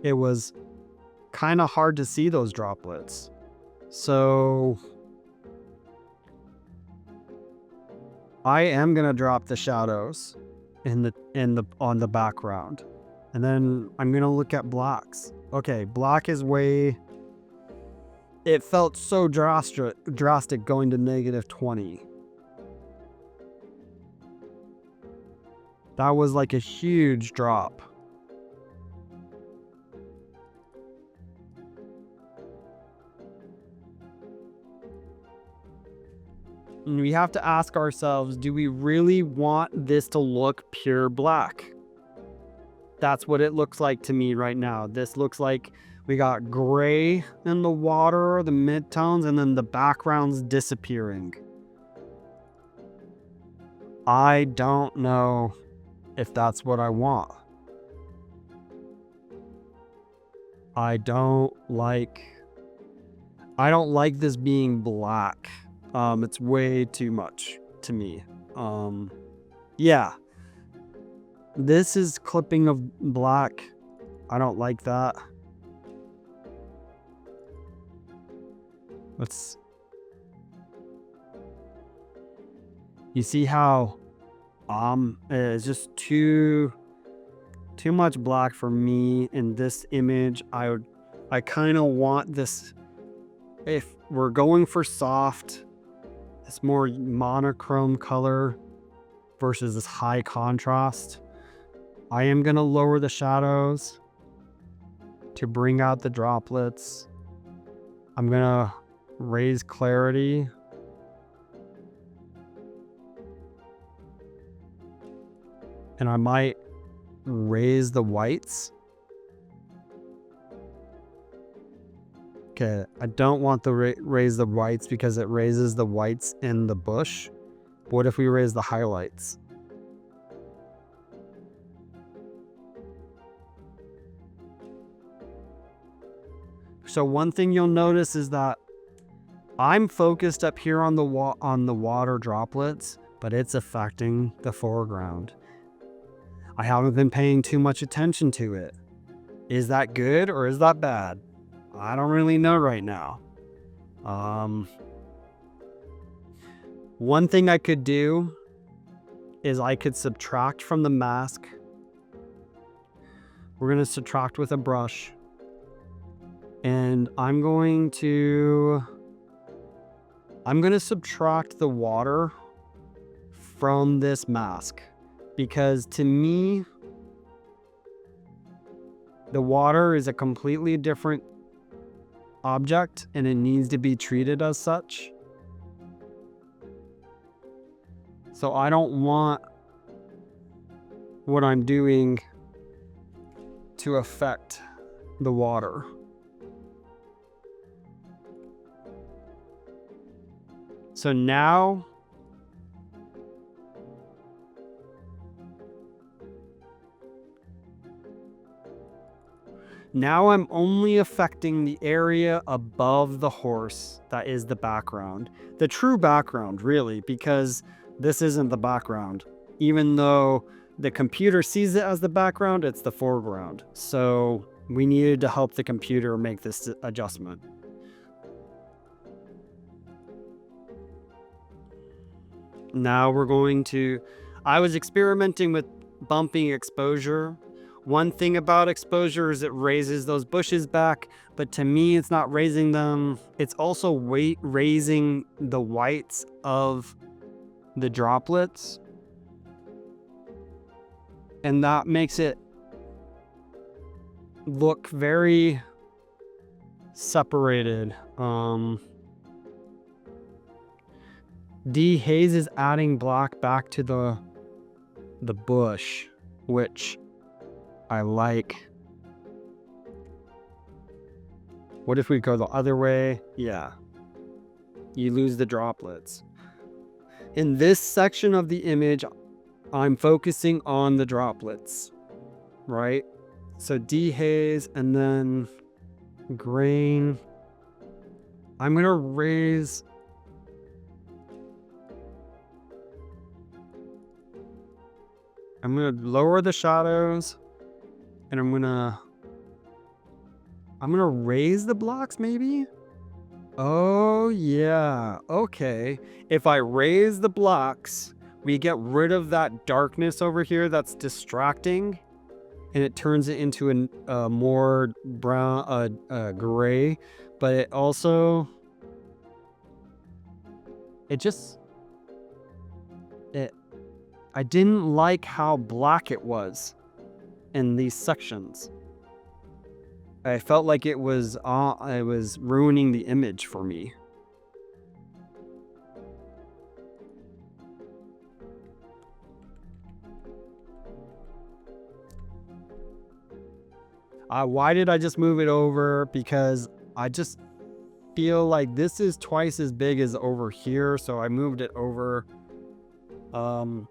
it was kind of hard to see those droplets. So I am gonna drop the shadows on the background, and then I'm gonna look at blacks. Okay, black is it felt so drastic going to -20. That was like a huge drop. And we have to ask ourselves, do we really want this to look pure black? That's what it looks like to me right now. This looks like we got gray in the water, the midtones, and then the background's disappearing. I don't know if that's what I want. I don't like this being black. It's way too much to me. Yeah. This is clipping of black. I don't like that. You see how it's just too much black for me in this image. I kind of want this, if we're going for soft, it's more monochrome color versus this high contrast. I am going to lower the shadows to bring out the droplets. I'm going to raise clarity. And I might raise the whites. Okay, I don't want to raise the whites because it raises the whites in the bush. What if we raise the highlights? So one thing you'll notice is that I'm focused up here on the water droplets, but it's affecting the foreground. I haven't been paying too much attention to it. Is that good or is that bad? I don't really know right now. One thing I could do is I could subtract from the mask. We're going to subtract with a brush. And I'm going to subtract the water from this mask, because to me, the water is a completely different object and it needs to be treated as such. So I don't want what I'm doing to affect the water. So now I'm only affecting the area above the horse that is the background. The true background, really, because this isn't the background. Even though the computer sees it as the background, it's the foreground. So we needed to help the computer make this adjustment. Now we're going to... I was experimenting with bumping exposure. One thing about exposure is it raises those bushes back, but to me it's not raising them. It's also raising the whites of the droplets. And that makes it look very separated. Dehaze is adding black back to the bush, which I like. What if we go the other way? Yeah. You lose the droplets. In this section of the image, I'm focusing on the droplets, right? So dehaze and then grain. I'm going to raise... I'm going to lower the shadows and I'm going to raise the blocks maybe? Oh yeah, okay. If I raise the blocks, we get rid of that darkness over here that's distracting and it turns it into a more brown, gray, but it also, I didn't like how black it was in these sections. I felt like it was ruining the image for me. Why did I just move it over? Because I just feel like this is twice as big as over here, so I moved it over.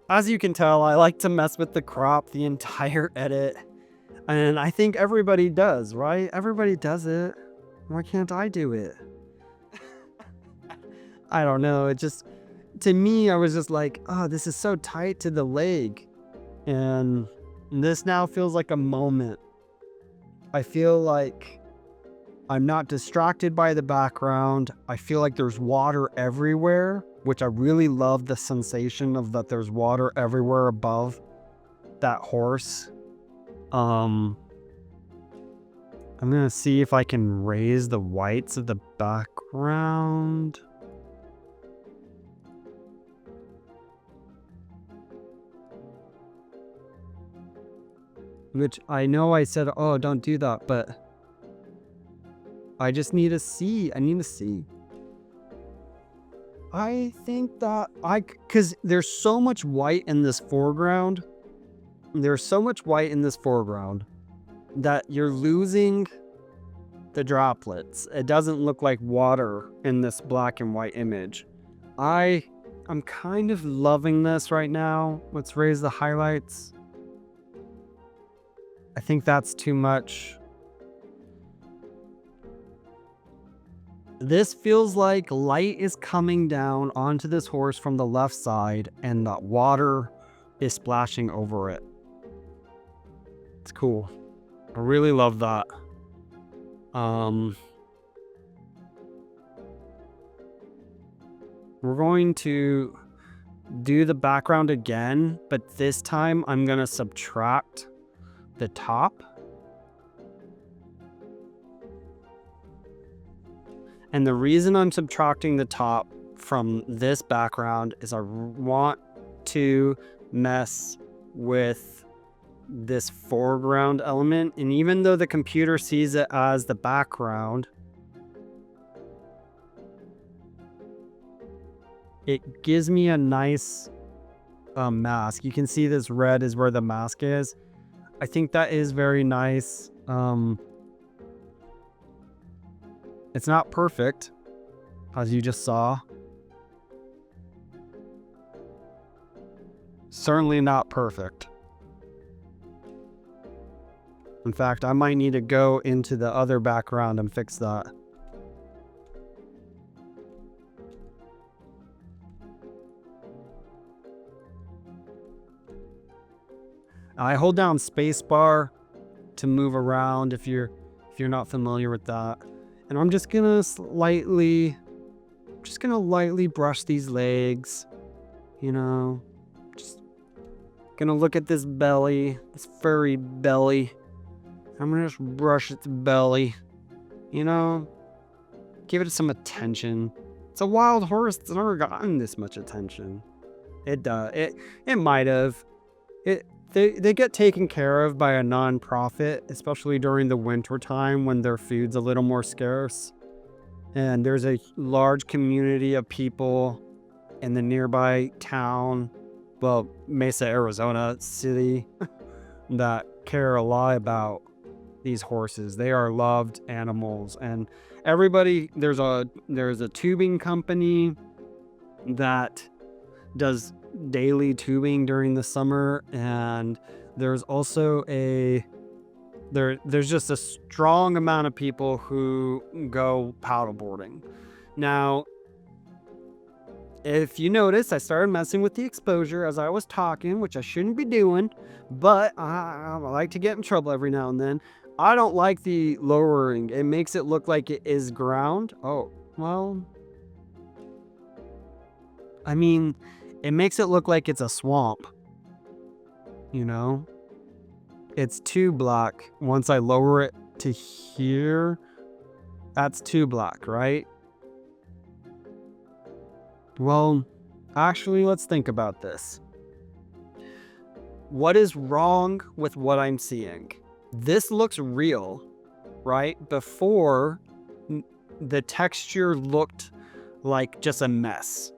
As you can tell, I like to mess with the crop the entire edit, and I think everybody does, right? Everybody does it. Why can't I do it? I don't know. It just, to me, I was just like, oh, this is so tight to the leg. And this now feels like a moment. I feel like I'm not distracted by the background. I feel like there's water everywhere, which I really love the sensation of that there's water everywhere above that horse. I'm gonna see if I can raise the whites of the background. Which I know I said, oh, don't do that, but I just need to see. I need to see. I think that because there's so much white in this foreground. There's so much white in this foreground that you're losing the droplets. It doesn't look like water in this black and white image. I'm kind of loving this right now. Let's raise the highlights. I think that's too much. This feels like light is coming down onto this horse from the left side and the water is splashing over it. It's cool. I really love that. We're going to do the background again, but this time I'm going to subtract the top. And the reason I'm subtracting the top from this background is I want to mess with this foreground element. And even though the computer sees it as the background, it gives me a nice mask. You can see this red is where the mask is. I think that is very nice. It's not perfect, as you just saw. Certainly not perfect. In fact, I might need to go into the other background and fix that. I hold down spacebar to move around if you're not familiar with that. And I'm just gonna lightly brush these legs, you know, just gonna look at this belly, this furry belly. I'm gonna just brush its belly, you know, give it some attention. It's a wild horse. It's never gotten this much attention. It does. It might have. They get taken care of by a non-profit, especially during the winter time when their food's a little more scarce. And there's a large community of people in the nearby town, well, Mesa, Arizona city, that care a lot about these horses. They are loved animals, and everybody, there's a tubing company that does daily tubing during the summer, and there's also there's just a strong amount of people who go paddleboarding. Now, if you notice, I started messing with the exposure as I was talking, which I shouldn't be doing, but I like to get in trouble every now and then. I don't like the lowering. It makes it look like it is ground. Oh, well, I mean, it makes it look like it's a swamp, you know? It's too black. Once I lower it to here, that's too black, right? Well, actually, let's think about this. What is wrong with what I'm seeing? This looks real, right? Before, the texture looked like just a mess.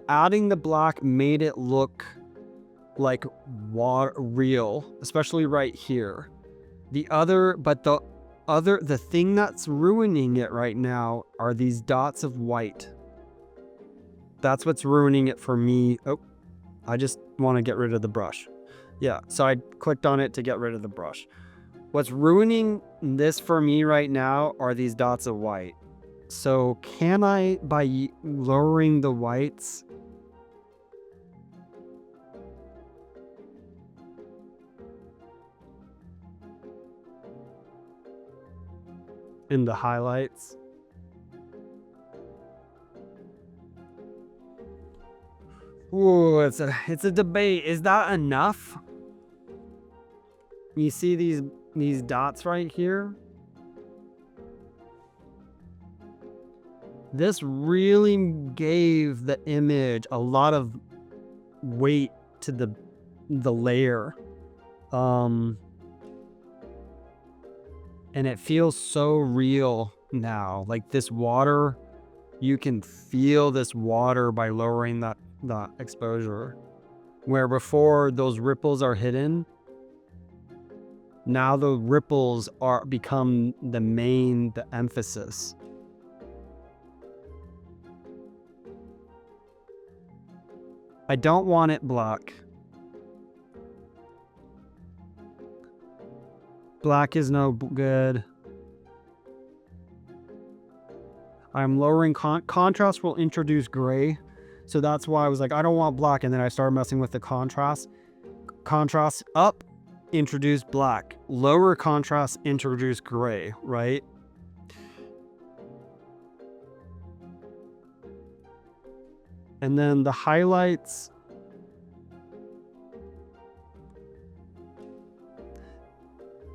Adding the black made it look like real, especially right here. The thing that's ruining it right now are these dots of white. That's what's ruining it for me. Oh, I just want to get rid of the brush. Yeah, so I clicked on it to get rid of the brush. What's ruining this for me right now are these dots of white. So can I, by lowering the whites, in the highlights? Ooh, it's a debate. Is that enough? You see these dots right here? This really gave the image a lot of weight to the layer. And it feels so real now. Like this water, you can feel this water by lowering that exposure. Where before those ripples are hidden, now the ripples become the emphasis. I don't want it black. Black is no good. I'm lowering contrast will introduce gray. So that's why I was like, I don't want black. And then I started messing with the contrast. Contrast up, introduce black. Lower contrast, introduce gray, right? And then the highlights.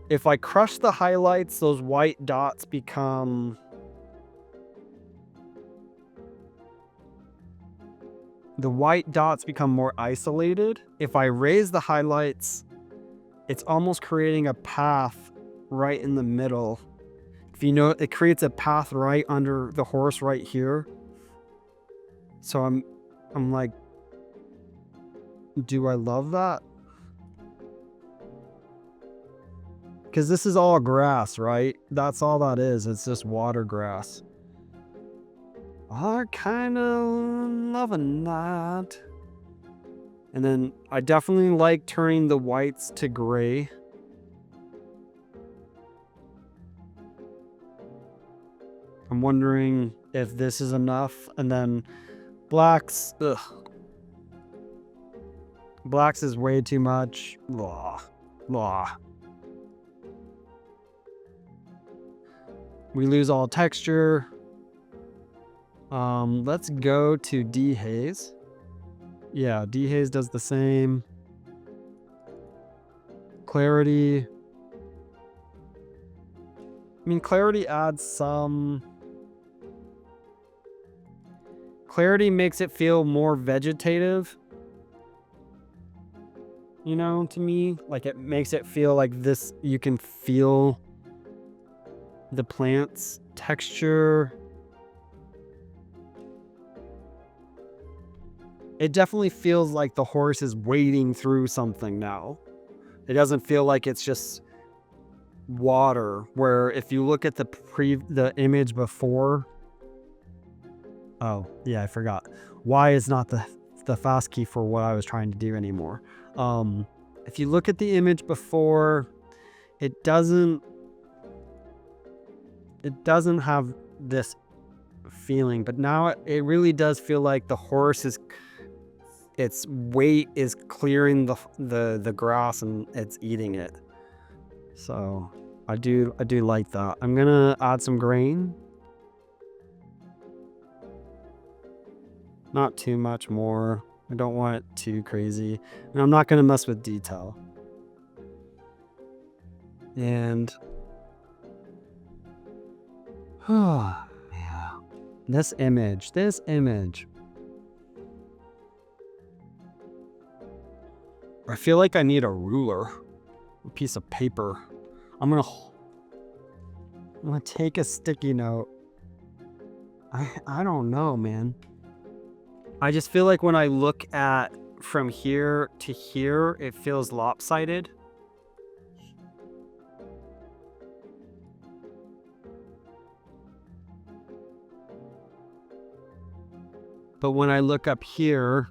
If I crush the highlights, those white dots become... The white dots become more isolated. If I raise the highlights, it's almost creating a path right in the middle. If you know, it creates a path right under the horse right here. So I'm like, do I love that? Because this is all grass, right? That's all that is. It's just water grass. I'm kind of loving that. And then I definitely like turning the whites to gray. I'm wondering if this is enough. And then blacks, ugh. Blacks is way too much. Blah, blah. We lose all texture. Let's go to dehaze. Yeah, dehaze does the same. Clarity. I mean, clarity adds some... Clarity makes it feel more vegetative. You know, to me, like it makes it feel like this, you can feel the plant's texture. It definitely feels like the horse is wading through something now. It doesn't feel like it's just water, where if you look at the image before... Oh, yeah, I forgot. Y is not the fast key for what I was trying to do anymore. If you look at the image before, it doesn't have this feeling, but now it really does feel like the horse is... Its weight is clearing the grass and it's eating it. So I do like that. I'm gonna add some grain. Not too much more. I don't want it too crazy. And I'm not gonna mess with detail. And oh yeah. This image. I feel like I need a ruler, a piece of paper. I'm gonna take a sticky note. I don't know, man. I just feel like when I look at from here to here, it feels lopsided. But when I look up here,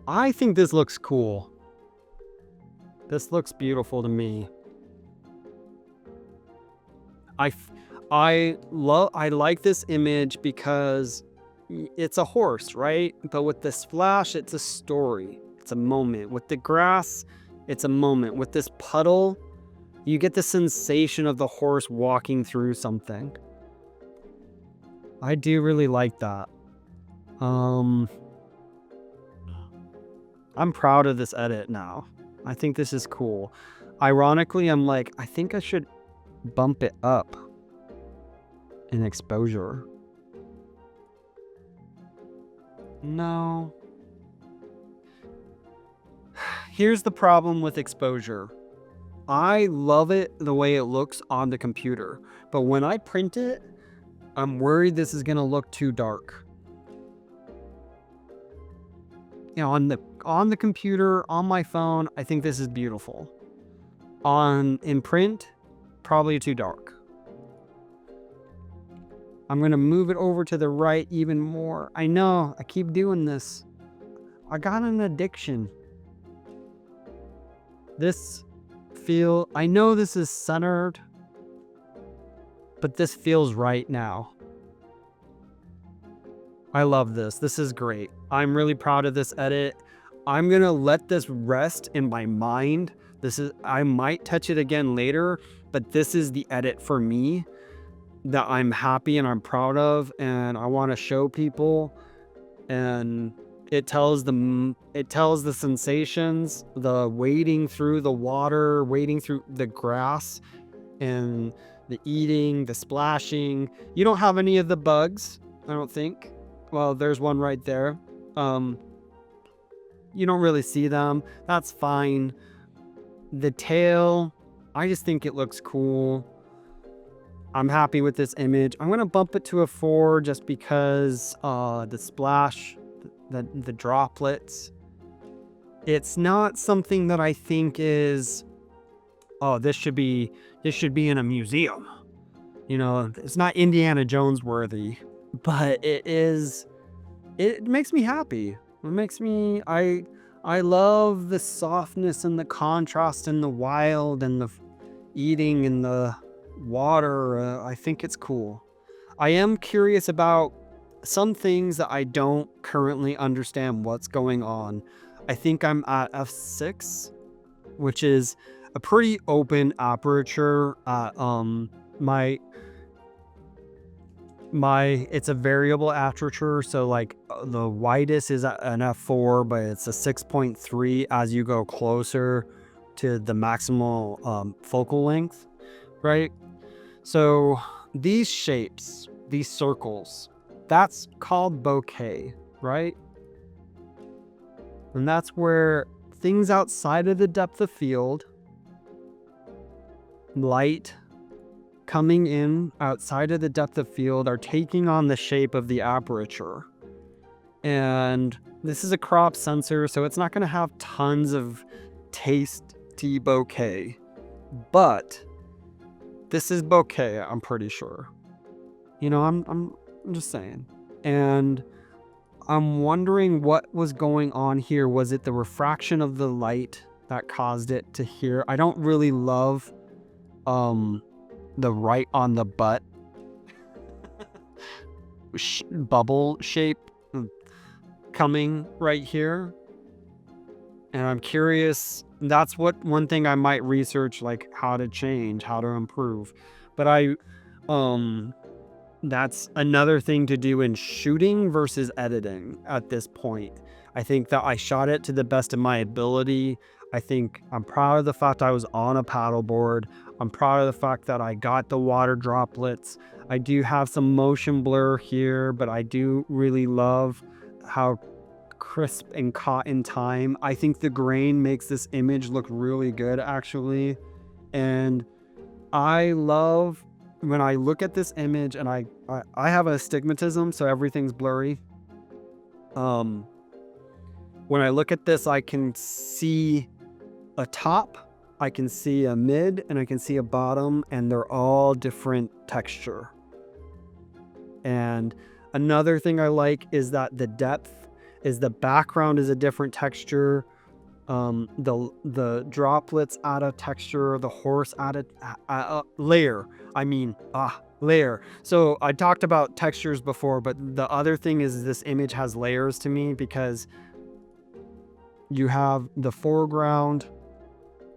I think this looks cool. This looks beautiful to me. I like this image because it's a horse, right? But with the splash, it's a story. It's a moment. With the grass, it's a moment. With this puddle, you get the sensation of the horse walking through something. I do really like that. I'm proud of this edit now. I think this is cool. Ironically, I'm like, I think I should bump it up in exposure. No. Here's the problem with exposure. I love it the way it looks on the computer, but when I print it, I'm worried this is gonna look too dark. You know, on the computer, on my phone, I think this is beautiful. In print, probably too dark. I'm gonna move it over to the right even more. I know, I keep doing this. I got an addiction. I know this is centered, but this feels right now. I love this. This is great. I'm really proud of this edit. I'm gonna let this rest in my mind. I might touch it again later, but this is the edit for me that I'm happy and I'm proud of, and I want to show people. And it tells the sensations, the wading through the water, wading through the grass, and the eating, the splashing. You don't have any of the bugs, I don't think. Well, there's one right there. You don't really see them. That's fine. The tail, I just think it looks cool. I'm happy with this image. I'm gonna bump it to a 4 just because the splash, the droplets. It's not something that I think is, oh, this should be in a museum. You know, it's not Indiana Jones worthy, but it makes me happy. I love the softness and the contrast and the wild and the eating and the water. I think it's cool. I am curious about some things that I don't currently understand what's going on. I think I'm at f6, which is a pretty open aperture at it's a variable aperture, so like the widest is at an f4, but it's a 6.3 as you go closer to the maximal focal length, right? So these shapes, these circles, that's called bokeh, right? And that's where things outside of the depth of field, light coming in outside of the depth of field, are taking on the shape of the aperture. And this is a crop sensor, so it's not going to have tons of tasty bokeh, but this is bokeh, I'm pretty sure. You know, I'm just saying. And I'm wondering what was going on here. Was it the refraction of the light that caused it to here? I don't really love the right on the butt bubble shape coming right here. And I'm curious, that's one thing I might research, like how to change, how to improve. But that's another thing to do in shooting versus editing at this point. I think that I shot it to the best of my ability. I think I'm proud of the fact I was on a paddleboard. I'm proud of the fact that I got the water droplets. I do have some motion blur here, but I do really love how crisp and caught in time. I think the grain makes this image look really good, actually. And I love when I look at this image, and I have astigmatism, so everything's blurry. When I look at this, I can see a top, I can see a mid and I can see a bottom, and they're all different texture. And another thing I like is that the depth is the background is a different texture. The droplets add a texture, the horse added layer. Layer. So I talked about textures before, but the other thing is this image has layers to me, because you have the foreground,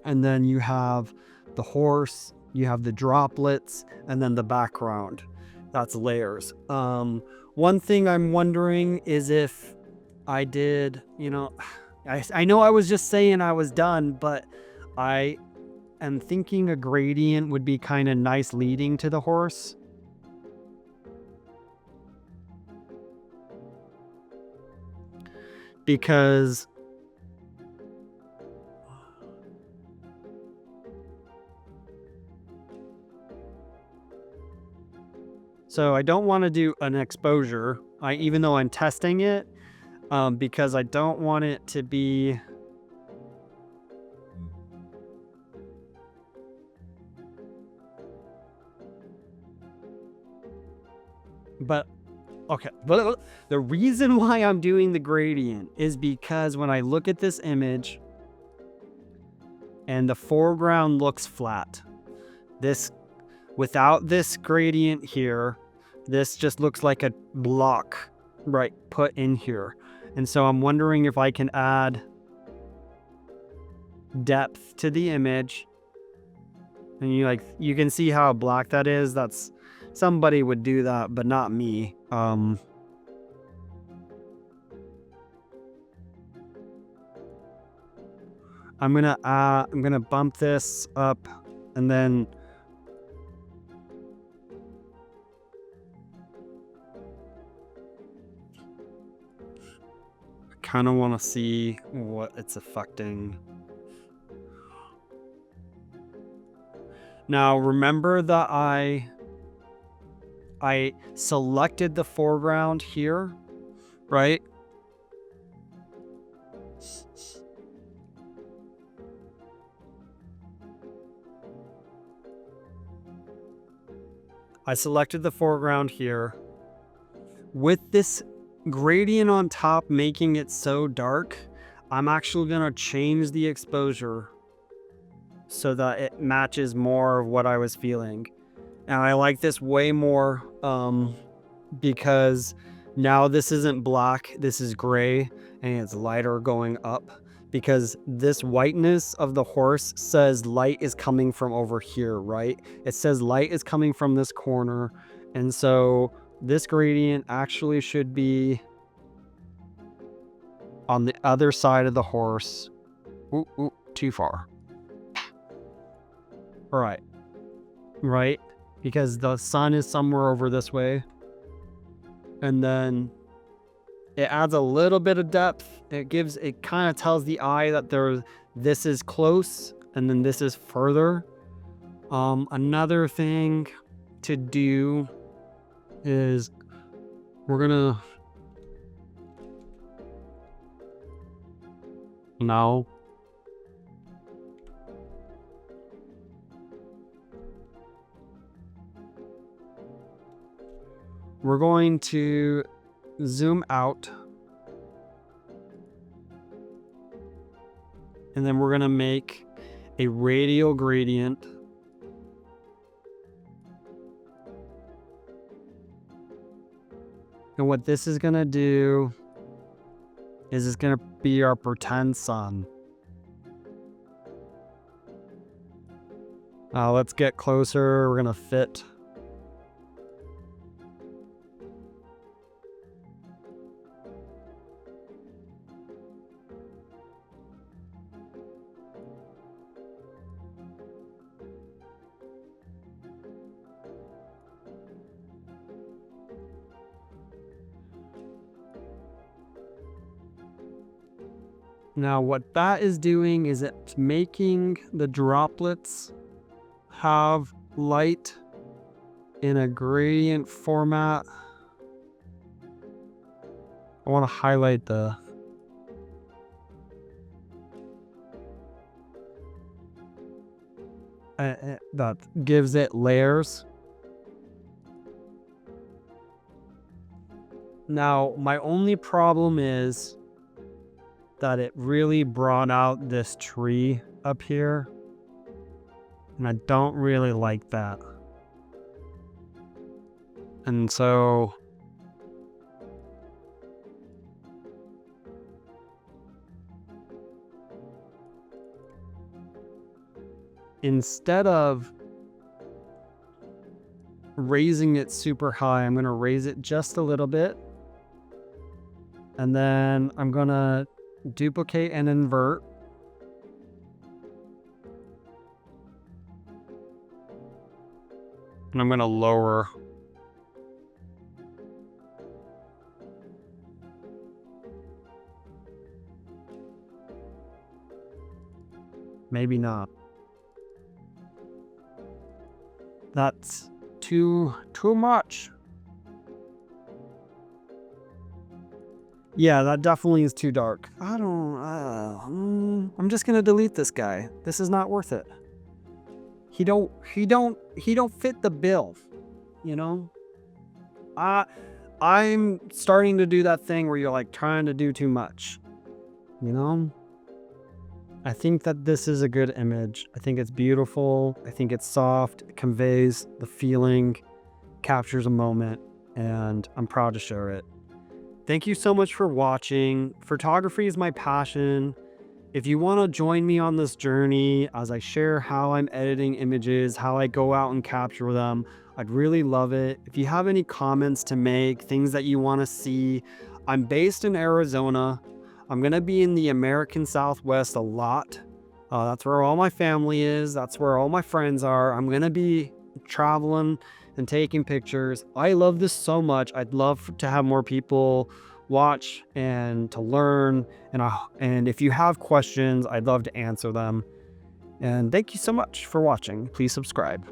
and then you have the horse, you have the droplets, and then the background. That's layers. One thing I'm wondering is if I did, I know I was just saying I was done, but I am thinking a gradient would be kind of nice leading to the horse. Because so I don't want to do an exposure, even though I'm testing it, because I don't want it to be. But okay, but the reason why I'm doing the gradient is because when I look at this image and the foreground looks flat, this without this gradient here, this just looks like a block, right, put in here. And so I'm wondering if I can add depth to the image. And you can see how black that is. That's somebody would do that, but not me. I'm gonna bump this up, and then I kind of want to see what it's affecting. Now remember that I selected the foreground here, right? I selected the foreground here. With this gradient on top making it so dark, I'm actually gonna change the exposure so that it matches more of what I was feeling. And I like this way more because now this isn't black, this is gray, and it's lighter going up, because this whiteness of the horse says light is coming from over here, right? It says light is coming from this corner. And so this gradient actually should be on the other side of the horse. Ooh, too far. All right. Right? Because the sun is somewhere over this way. And then it adds a little bit of depth. It kind of tells the eye that this is close and then this is further. Another thing to do is we're gonna now we're going to zoom out, and then we're going to make a radial gradient. And what this is going to do is it's going to be our pretend sun. Let's get closer. We're going to fit. Now what that is doing is it's making the droplets have light in a gradient format. I want to highlight the that gives it layers. Now, my only problem is that it really brought out this tree up here, and I don't really like that. And so instead of raising it super high, I'm going to raise it just a little bit. And then I'm going to duplicate and invert. And I'm going to lower. Maybe not. That's too much. Yeah, that definitely is too dark. I don't. I'm just gonna delete this guy. This is not worth it. He don't fit the bill. You know. I'm starting to do that thing where you're like trying to do too much. You know. I think that this is a good image. I think it's beautiful. I think it's soft. It conveys the feeling, captures a moment, and I'm proud to share it. Thank you so much for watching. Photography is my passion. If you want to join me on this journey as I share how I'm editing images, how I go out and capture them, I'd really love it. If you have any comments to make, things that you want to see, I'm based in Arizona. I'm going to be in the American Southwest a lot. That's where all my family is. That's where all my friends are. I'm going to be traveling and taking pictures. I love this so much. I'd love to have more people watch and to learn. And if you have questions, I'd love to answer them. And thank you so much for watching. Please subscribe.